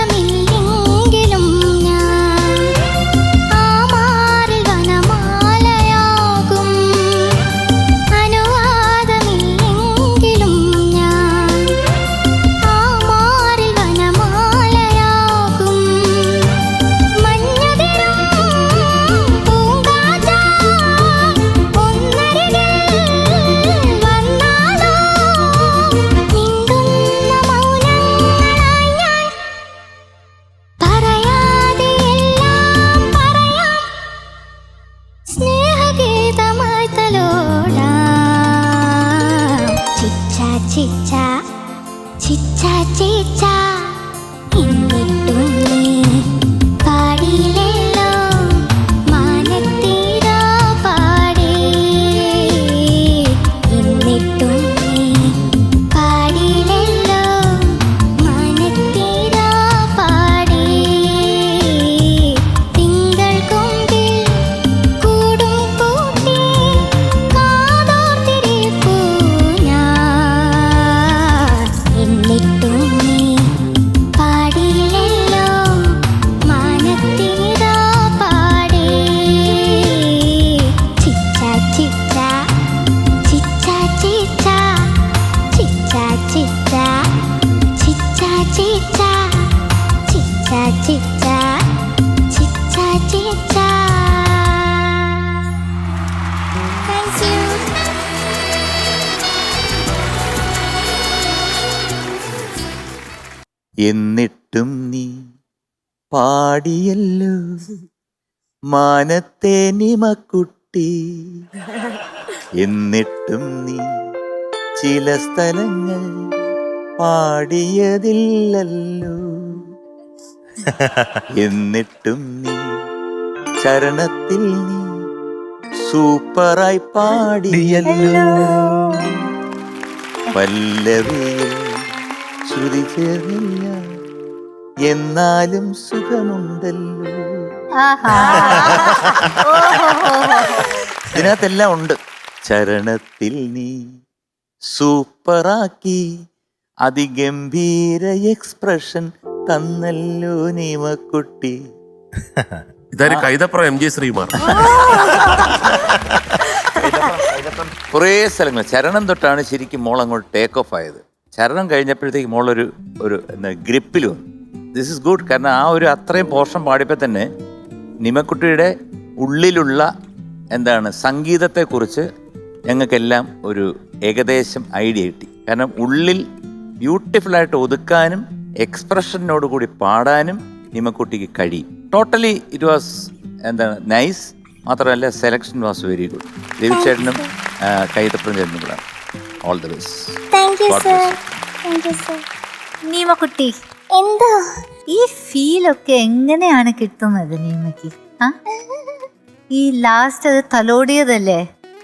അനുവാദമില്ലെങ്കിലും ഞാൻ ആ മാറിൽ വനമാലയാകും അനുവാദമില്ലെങ്കിലും ഞാൻ ആ മാറിൽ വനമാലയാകും മഞ്ഞുതിരും പൂങ്കാറ്റ ഒന്നരികിൽ വന്നാലോ മിണ്ടുന്ന മൗനങ്ങളായി ഞാൻ പറയാതെ എല്ലാം പറയാം സ്നേഹഗീതമായി തലോടാം ചിച്ച ചിച്ച ചിച്ച ചിച്ച എന്നിട്ടും നീ പാടിയില്ലല്ലോ മാനത്തീരാ പാടി എന്നിട്ടും നീ പാടിയില്ലല്ലോ മാനത്തീരാ പാടി തിങ്കൾ കൊമ്പിൽ കൂടും കൂട്ടി കാതോർത്തിരിപ്പൂ ഞാൻ എന്നിട്ടും നീ പാടിയില്ലല്ലോ മാനത്തീരാ പാടി ചിച്ച ചിച്ച ചിച്ച ചിച്ച ചിച്ച ചിച്ച ചിച്ച ചിച്ച ചിച്ച ചിച്ച ചിച്ച ചിച്ച താങ്ക് യു എന്നിട്ടും നീ പാടിയല്ലോ മാനത്തെ നിമക്കുട്ടി എന്നിട്ടും നീ ചില സ്ഥലങ്ങൾ പാടിയതില്ലല്ലോ എന്നിട്ടും നീ ചരണത്തിൽ നീ സൂപ്പറായി പാടിയല്ലോ. പല്ലവിയിൽ ശ്രുതി ചേർന്നില്ല, എന്നാലും സുഖമുണ്ടല്ലോ. ഇതിനകത്തെല്ലാം ഉണ്ട്. ചരണത്തിൽ നീ സൂപ്പറാക്കി അതിഗംഭീര എക്സ്പ്രഷൻ തന്നല്ലോ നീമക്കുട്ടി. ഇതാരും കൈതപ്രം MG ശ്രീകുമാർ. കുറേ സ്ഥലങ്ങൾ ചരണം തൊട്ടാണ് ശരിക്കും മോൾ അങ്ങോട്ട് ടേക്ക് ഓഫ് ആയത്. ചരണം കഴിഞ്ഞപ്പോഴത്തേക്ക് മോളൊരു ഗ്രിപ്പിൽ വന്നു. This is good. കാരണം ആ ഒരു അത്രയും പോർഷൻ പാടിയപ്പോൾ തന്നെ നിമക്കുട്ടിയുടെ ഉള്ളിലുള്ള സംഗീതത്തെക്കുറിച്ച് ഞങ്ങൾക്കെല്ലാം ഒരു ഏകദേശം ഐഡിയ കിട്ടി. കാരണം ഉള്ളിൽ ബ്യൂട്ടിഫുള്ളായിട്ട് ഒതുക്കാനും എക്സ്പ്രഷനോട് കൂടി പാടാനും നിമക്കുട്ടിക്ക് കഴിയും. Totally it was nice. മാത്രമല്ല സെലക്ഷൻ വാസ് വെരി ഗുഡ്. രവിചേട്ടനും കൈതപ്രം ചേട്ടനും കൂടെ ഓൾ ദി ബെസ്റ്റ്. നീമക്കുട്ടി, എന്തോ ഈ ഫീലൊക്കെ എങ്ങനെയാണ് കിട്ടുന്നത് നീമയ്ക്ക്? ഈ ലാസ്റ്റ് അത് തലോടിയതല്ലേ,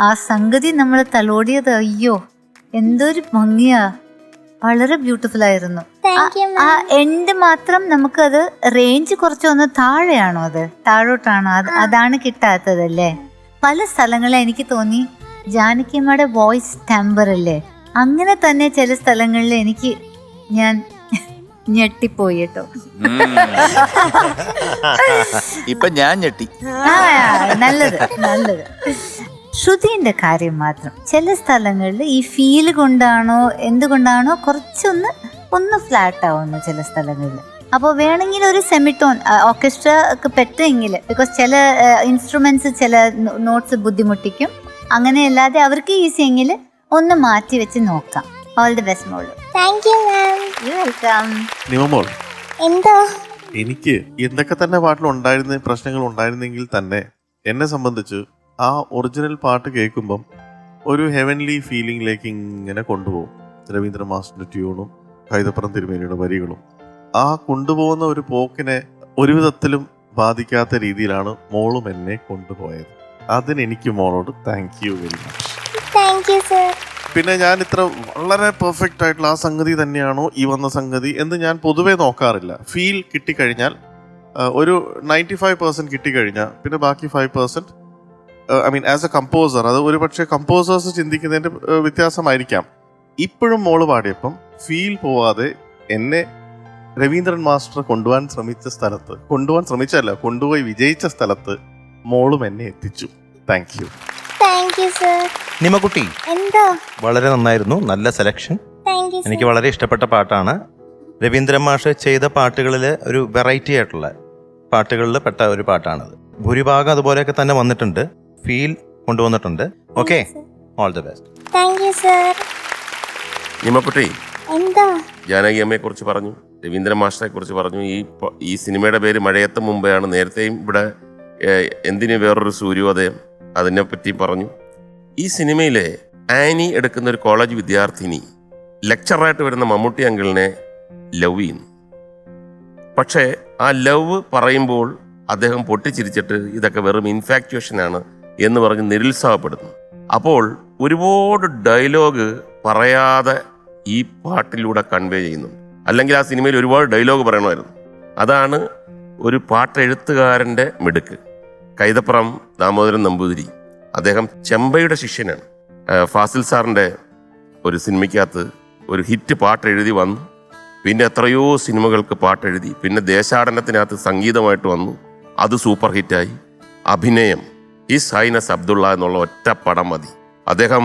ആ സംഗതി നമ്മൾ തലോടിയത്, അയ്യോ എന്തൊരു ഭംഗിയാ, വളരെ ബ്യൂട്ടിഫുൾ ആയിരുന്നു. ആ എൻഡ് മാത്രം നമുക്കത് റേഞ്ച് കുറച്ചൊന്ന് താഴെയാണോ, അത് താഴോട്ടാണോ? അതാണ് കിട്ടാത്തതല്ലേ. പല സ്ഥലങ്ങളിൽ എനിക്ക് തോന്നി ജാനകിയമ്മയുടെ വോയിസ് ടെമ്പർ അല്ലേ, അങ്ങനെ തന്നെ ചില സ്ഥലങ്ങളിൽ ഞാൻ ഞെട്ടിപ്പോയി കേട്ടോ. ഇപ്പൊ ഞാൻ ഞെട്ടി. നല്ലത്. ശ്രുതിന്റെ കാര്യം മാത്രം ചില സ്ഥലങ്ങളിൽ ഈ ഫീൽ കൊണ്ടാണോ എന്തുകൊണ്ടാണോ കുറച്ചൊന്ന് ഫ്ലാറ്റ് ആവുന്നു ചില സ്ഥലങ്ങളിൽ. അപ്പോൾ വേണമെങ്കിൽ ഒരു സെമിട്ടോൺ ഓർക്കസ്ട്ര ഒക്കെ പറ്റുമെങ്കിൽ, ബിക്കോസ് ചില ഇൻസ്ട്രുമെന്റ്സ് ചില നോട്ട്സ് ബുദ്ധിമുട്ടിക്കും. അങ്ങനെയല്ലാതെ അവർക്ക് ഈസി എങ്കിൽ ഒന്ന് മാറ്റി വെച്ച് നോക്കാം. ഓൾ ദി ബെസ്റ്റ് മോള്. Thank you ma'am. You welcome. നിമമോൾ, എന്തോ എനിക്ക് എന്തൊക്കെ തന്നെ പാട്ടിലുണ്ടായിരുന്ന പ്രശ്നങ്ങൾ ഉണ്ടായിരുന്നെങ്കിൽ തന്നെ എന്നെ സംബന്ധിച്ച് ആ ഒറിജിനൽ പാട്ട് കേൾക്കുമ്പം ഒരു ഹെവൻലി ഫീലിംഗിലേക്ക് ഇങ്ങനെ കൊണ്ടുപോകും. രവീന്ദ്ര മാസ്റ്ററിന്റെ ട്യൂണും കൈതപ്രം തിരുമേനിയുടെ വരികളും ആ കൊണ്ടുപോകുന്ന ഒരു പോക്കിനെ ഒരു വിധത്തിലും ബാധിക്കാത്ത രീതിയിലാണ് മോളും എന്നെ കൊണ്ടുപോയത്. അതിനെനിക്ക് മോളോട് thank you very much. Thank you sir. പിന്നെ ഞാൻ ഇത്ര വളരെ പെർഫെക്റ്റ് ആയിട്ടുള്ള ആ സംഗതി തന്നെയാണോ ഈ വന്ന സംഗതി എന്ന് ഞാൻ പൊതുവേ നോക്കാറില്ല. ഫീൽ കിട്ടിക്കഴിഞ്ഞാൽ ഒരു 95% കിട്ടിക്കഴിഞ്ഞാൽ പിന്നെ ബാക്കി 5% I mean as A composer, അത് ഒരു പക്ഷേ കമ്പോസേഴ്സ് ചിന്തിക്കുന്നതിൻ്റെ വ്യത്യാസമായിരിക്കാം. ഇപ്പോഴും മോള് പാടിയപ്പം ഫീൽ പോവാതെ എന്നെ രവീന്ദ്രൻ മാസ്റ്റർ കൊണ്ടുപോകാൻ കൊണ്ടുപോയി വിജയിച്ച സ്ഥലത്ത് മോളും എന്നെ എത്തിച്ചു. Thank you. Thank you sir. നിമക്കുട്ടി, എന്തോ വളരെ നന്നായിരുന്നു. നല്ല സെലക്ഷൻ. Thank you. എനിക്ക് വളരെ ഇഷ്ടപ്പെട്ട പാട്ടാണ്. രവീന്ദ്രൻ മാഷ് ചെയ്ത പാട്ടുകളിൽ ഒരു വെറൈറ്റി ആയിട്ടുള്ള പാട്ടുകളിൽ പെട്ട ഒരു പാട്ടാണത്. ഭൂരിഭാഗം അതുപോലെയൊക്കെ തന്നെ വന്നിട്ടുണ്ട്, ഫീൽ കൊണ്ടുവന്നിട്ടുണ്ട്. Okay, all the best. Thank you sir. നിമക്കുട്ടി, എന്തോ ജാനകി അമ്മയെ കുറിച്ച് പറഞ്ഞു, രവീന്ദ്രൻ മാസ്റ്ററെ കുറിച്ച് പറഞ്ഞു. ഈ സിനിമയുടെ പേര് മഴയത്ത് മുമ്പെയാണ്. നേരത്തെയും ഇവിടെ എന്തിന് വേറൊരു സൂര്യോദയം അതിനെപ്പറ്റി പറഞ്ഞു. ഈ സിനിമയിലെ ആനി എടുക്കുന്ന ഒരു കോളേജ് വിദ്യാർത്ഥിനി ലെക്ചറായിട്ട് വരുന്ന മമ്മൂട്ടി അങ്കിളിനെ ലവ് ചെയ്യുന്നു. പക്ഷേ ആ ലവ് പറയുമ്പോൾ അദ്ദേഹം പൊട്ടിച്ചിരിച്ചിട്ട് ഇതൊക്കെ വെറും ഇൻഫാക്ച്വേഷനാണ് എന്ന് പറഞ്ഞ് നിരുത്സാഹപ്പെടുന്നു. അപ്പോൾ ഒരുപാട് ഡയലോഗ് പറയാതെ ഈ പാട്ടിലൂടെ കൺവേ ചെയ്യുന്നു. അല്ലെങ്കിൽ ആ സിനിമയിൽ ഒരുപാട് ഡയലോഗ് പറയണമായിരുന്നു. അതാണ് ഒരു പാട്ടെഴുത്തുകാരൻ്റെ മിടുക്ക്. കൈതപ്രം ദാമോദരൻ നമ്പൂതിരി, അദ്ദേഹം ചെമ്പയുടെ ശിഷ്യനാണ്. ഫാസിൽ സാറിൻ്റെ ഒരു സിനിമയ്ക്കകത്ത് ഒരു ഹിറ്റ് പാട്ടെഴുതി വന്നു. പിന്നെ എത്രയോ സിനിമകൾക്ക് പാട്ടെഴുതി. പിന്നെ ദേശാടനത്തിനകത്ത് സംഗീതമായിട്ട് വന്നു, അത് സൂപ്പർ ഹിറ്റായി. അഭിനയം ഹിസ് ഹൈനസ് അബ്ദുള്ള എന്നുള്ള ഒറ്റ പടം മതി. അദ്ദേഹം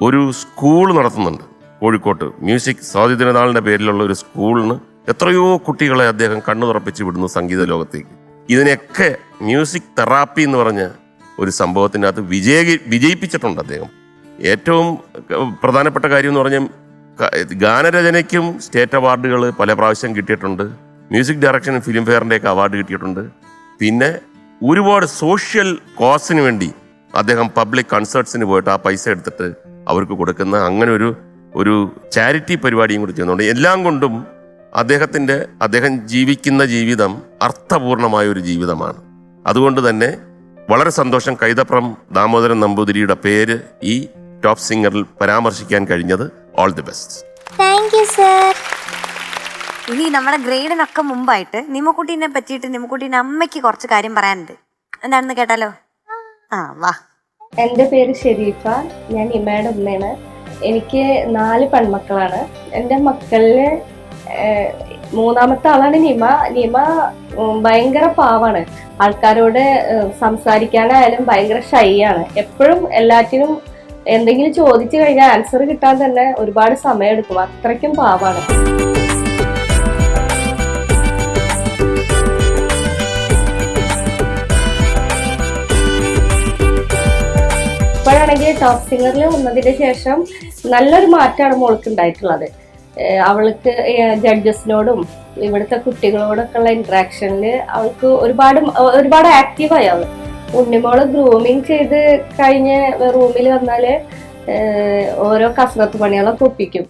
ഒരു സ്കൂൾ നടത്തുന്നുണ്ട് കോഴിക്കോട്ട്. മ്യൂസിക് സ്വാതിദിനനാളിൻ്റെ പേരിലുള്ള ഒരു സ്കൂളിന് എത്രയോ കുട്ടികളെ അദ്ദേഹം കണ്ണു തുറപ്പിച്ച് വിടുന്നു സംഗീത ലോകത്തേക്ക്. ഇതിനെയൊക്കെ മ്യൂസിക് തെറാപ്പി എന്ന് പറഞ്ഞ ഒരു സംഭവത്തിനകത്ത് വിജയിപ്പിച്ചിട്ടുണ്ട് അദ്ദേഹം. ഏറ്റവും പ്രധാനപ്പെട്ട കാര്യം എന്ന് പറഞ്ഞാൽ ഗാനരചനയ്ക്കും സ്റ്റേറ്റ് അവാർഡുകൾ പല പ്രാവശ്യം കിട്ടിയിട്ടുണ്ട്. മ്യൂസിക് ഡയറക്ഷനും ഫിലിം ഫെയറിൻ്റെയൊക്കെ അവാർഡ് കിട്ടിയിട്ടുണ്ട്. പിന്നെ ഒരുപാട് സോഷ്യൽ കോസിന് വേണ്ടി അദ്ദേഹം പബ്ലിക് കൺസേർട്സിന് പോയിട്ട് ആ പൈസ എടുത്തിട്ട് അവർക്ക് കൊടുക്കുന്ന അങ്ങനെ ഒരു ചാരിറ്റി പരിപാടിയും കൂടി ചെയ്യുന്നുണ്ട്. എല്ലാം കൊണ്ടും അദ്ദേഹം ജീവിക്കുന്ന ജീവിതം അർത്ഥപൂർണമായ ഒരു ജീവിതമാണ്. അതുകൊണ്ട് തന്നെ വളരെ സന്തോഷം കൈതപ്രം ദാമോദരൻ നമ്പൂതിരിയുടെ പേര് ഈ ടോപ്പ് സിംഗറിൽ പരാമർശിക്കാൻ കഴിഞ്ഞത്. All the best. Thank you sir. ഇനി നമ്മുടെ ഗ്രേഡിനൊക്കെ മുമ്പായിട്ട് നിമ്മക്കുട്ടീനെ പറ്റിയിട്ട് നിമ്മക്കുട്ടീൻ്റെ അമ്മയ്ക്ക് കുറച്ച് കാര്യം പറയാനുണ്ട്. എന്താണെന്ന് കേട്ടാലോ? വാ. എൻ്റെ പേര് ഷെരീഫ. ഞാൻ നിമയുടെ ഉമ്മയാണ്. എനിക്ക് 4 പെൺമക്കളാണ്. എൻ്റെ മക്കളില് മൂന്നാമത്തെ ആളാണ് നിമ. നിമ ഭയങ്കര പാവാണ്. ആൾക്കാരോട് സംസാരിക്കാനായാലും ഭയങ്കര ഷൈ ആണ്. എപ്പോഴും എല്ലാറ്റിനും എന്തെങ്കിലും ചോദിച്ചു കഴിഞ്ഞാൽ ആൻസർ കിട്ടാൻ തന്നെ ഒരുപാട് സമയം എടുക്കും. അത്രയ്ക്കും പാവാണ്. ഇപ്പോഴാണെങ്കിൽ ടോപ്പ് സിംഗറിൽ വന്നതിന് ശേഷം നല്ലൊരു മാറ്റമാണ് മോൾക്ക് ഉണ്ടായിട്ടുള്ളത്. അവൾക്ക് ജഡ്ജസിനോടും ഇവിടുത്തെ കുട്ടികളോടൊക്കെ ഉള്ള ഇന്ററാക്ഷനിൽ അവൾക്ക് ഒരുപാട് ആക്റ്റീവായി. അവൾ ഉണ്ണിമോള് ഗ്രൂമിങ് ചെയ്ത് കഴിഞ്ഞ് റൂമിൽ വന്നാല് ഓരോ കസരത്ത് പണികളൊക്കെ ഒപ്പിക്കും.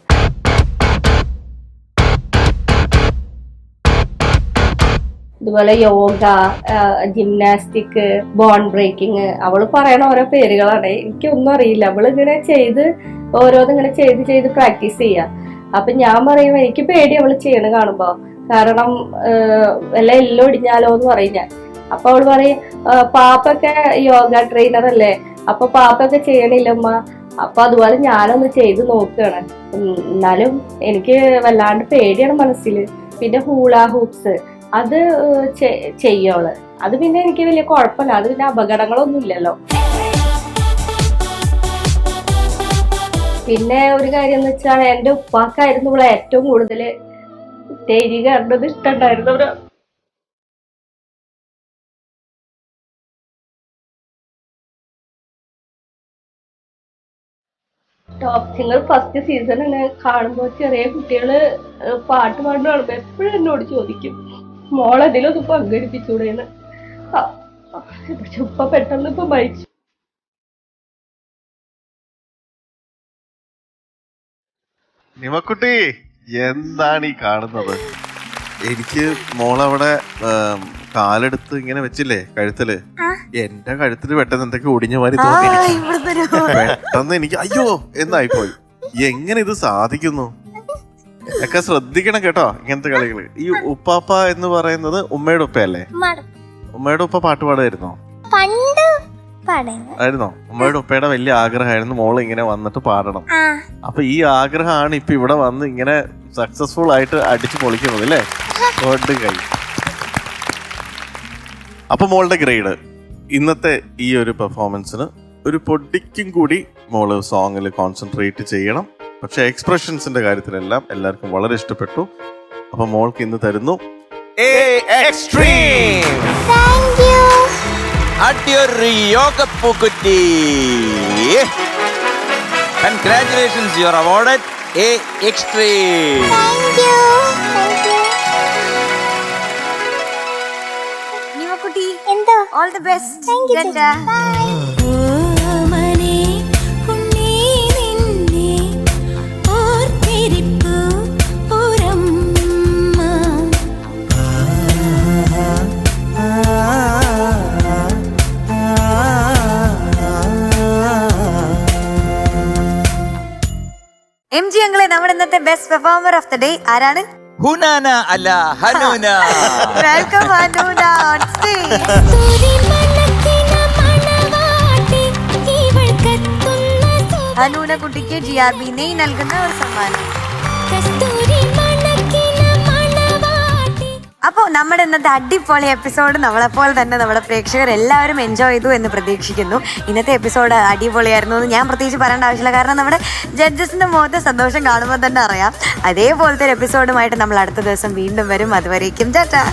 ഇതുപോലെ യോഗ, ജിംനാസ്റ്റിക്, ബോൺ ബ്രേക്കിംഗ്, അവള് പറയണ ഓരോ പേരുകളാണ്. എനിക്കൊന്നും അറിയില്ല. അവളിങ്ങനെ ഓരോന്നിങ്ങനെ ചെയ്ത് പ്രാക്ടീസ് ചെയ്യാം. അപ്പൊ ഞാൻ പറയും എനിക്ക് പേടി അവള് ചെയ്യണ കാണുമ്പോ. കാരണം എല്ലാം ഒടിഞ്ഞാലോ എന്ന് പറയും ഞാൻ. അപ്പൊ അവള് പറയും പാപ്പൊക്കെ യോഗ ട്രെയിനർ അല്ലേ, അപ്പൊ പാപ്പൊക്കെ ചെയ്യണില്ല ഉമ്മ. അപ്പൊ അതുപോലെ ഞാനൊന്ന് ചെയ്ത് നോക്കുകയാണ്. എന്നാലും എനിക്ക് വല്ലാണ്ട് പേടിയാണ് മനസ്സിൽ. പിന്നെ ഹൂള ഹൂപ്സ് അത് ചെയ്യോള്. അത് പിന്നെ എനിക്ക് വലിയ കുഴപ്പമില്ല. അത് പിന്നെ അപകടങ്ങളൊന്നും ഇല്ലല്ലോ. പിന്നെ ഒരു കാര്യം എന്ന് വെച്ചാൽ എൻ്റെ ഉപ്പാക്കായിരുന്നു ഇവിടെ ഏറ്റവും കൂടുതൽ സ്റ്റേജിൽ കയറുന്നത് ഇഷ്ടമുണ്ടായിരുന്നു. ടോപ്പ് സിംഗർ ഫസ്റ്റ് സീസൺ കാണുമ്പോൾ ചെറിയ കുട്ടികള് പാട്ട് പാടുന്ന കാണുമ്പോൾ എപ്പോഴും എന്നോട് ചോദിക്കും മോളതിലൊന്ന് പങ്കെടുപ്പിച്ചൂടെന്ന്. പക്ഷെ ഉപ്പ പെട്ടെന്ന് ഇപ്പൊ മരിച്ചു. നിമക്കുട്ടി എന്താണ് ഈ കാണുന്നത്? എനിക്ക് മോളവിടെ കാലെടുത്ത് ഇങ്ങനെ വെച്ചില്ലേ കഴുത്തില്, എന്റെ കഴുത്തില് പെട്ടെന്ന് എന്തൊക്കെ ഒടിഞ്ഞ മാതിരി തോന്നി. പെട്ടെന്ന് എനിക്ക് അയ്യോ എന്നായിപ്പോയി. എങ്ങനെ ഇത് സാധിക്കുന്നു? ഒക്കെ ശ്രദ്ധിക്കണം കേട്ടോ ഇങ്ങനത്തെ കളികള്. ഈ ഉപ്പാപ്പ എന്ന് പറയുന്നത് ഉമ്മയുടെ ഉപ്പയല്ലേ? ഉമ്മയുടെ ഉപ്പ പാട്ട് പാടുമായിരുന്നോ? ആയിരുന്നോ? ഉമ്മയുടെ ഉപ്പയുടെ വലിയ ആഗ്രഹമായിരുന്നു മോള് ഇങ്ങനെ വന്നിട്ട് പാടണം. അപ്പൊ ഈ ആഗ്രഹമാണ് ഇപ്പൊ ഇവിടെ വന്ന് ഇങ്ങനെ സക്സസ്ഫുൾ ആയിട്ട് അടിച്ചു പൊളിക്കുന്നത് അല്ലേ? കൈ. അപ്പൊ മോളുടെ ഗ്രേഡ് ഇന്നത്തെ ഈ ഒരു പെർഫോമൻസിന് ഒരു പൊടിക്കും കൂടി മോള് സോങ്ങിൽ കോൺസെൻട്രേറ്റ് ചെയ്യണം. പക്ഷെ എക്സ്പ്രഷൻസിന്റെ കാര്യത്തിലെല്ലാം എല്ലാവർക്കും വളരെ ഇഷ്ടപ്പെട്ടു. അപ്പൊ മോൾക്ക് ഇന്ന് തരുന്നു Congratulations, you are awarded A Extreme. Thank you. നിമ്മക്കുട്ടി എന്തോ all the best. Thank you. Bye. MG അങ്കിളെ, നമ്മുടെ ഇന്നത്തെ best performer of the day ആരാണ്? ഹുനാന അല്ല Hanoona. Welcome Hanoona on stage. Hanoona കുട്ടിക്ക് GRB നെയ് നൽകുന്ന ഒരു സമ്മാനം. അപ്പോൾ നമ്മുടെ ഇന്നത്തെ അടിപൊളി എപ്പിസോഡ് നമ്മളെപ്പോലെ തന്നെ നമ്മുടെ പ്രേക്ഷകർ എല്ലാവരും എൻജോയ് ചെയ്തു എന്ന് പ്രതീക്ഷിക്കുന്നു. ഇന്നത്തെ എപ്പിസോഡ് അടിപൊളിയായിരുന്നു എന്ന് ഞാൻ പ്രത്യേകിച്ച് പറയേണ്ട ആവശ്യമില്ല. കാരണം നമ്മുടെ ജഡ്ജസിൻ്റെ മുഖത്തെ സന്തോഷം കാണുമ്പോൾ തന്നെ അറിയാം. അതേപോലത്തെ ഒരു എപ്പിസോഡുമായിട്ട് നമ്മൾ അടുത്ത ദിവസം വീണ്ടും വരും. അതുവരേക്കും ടാറ്റാ.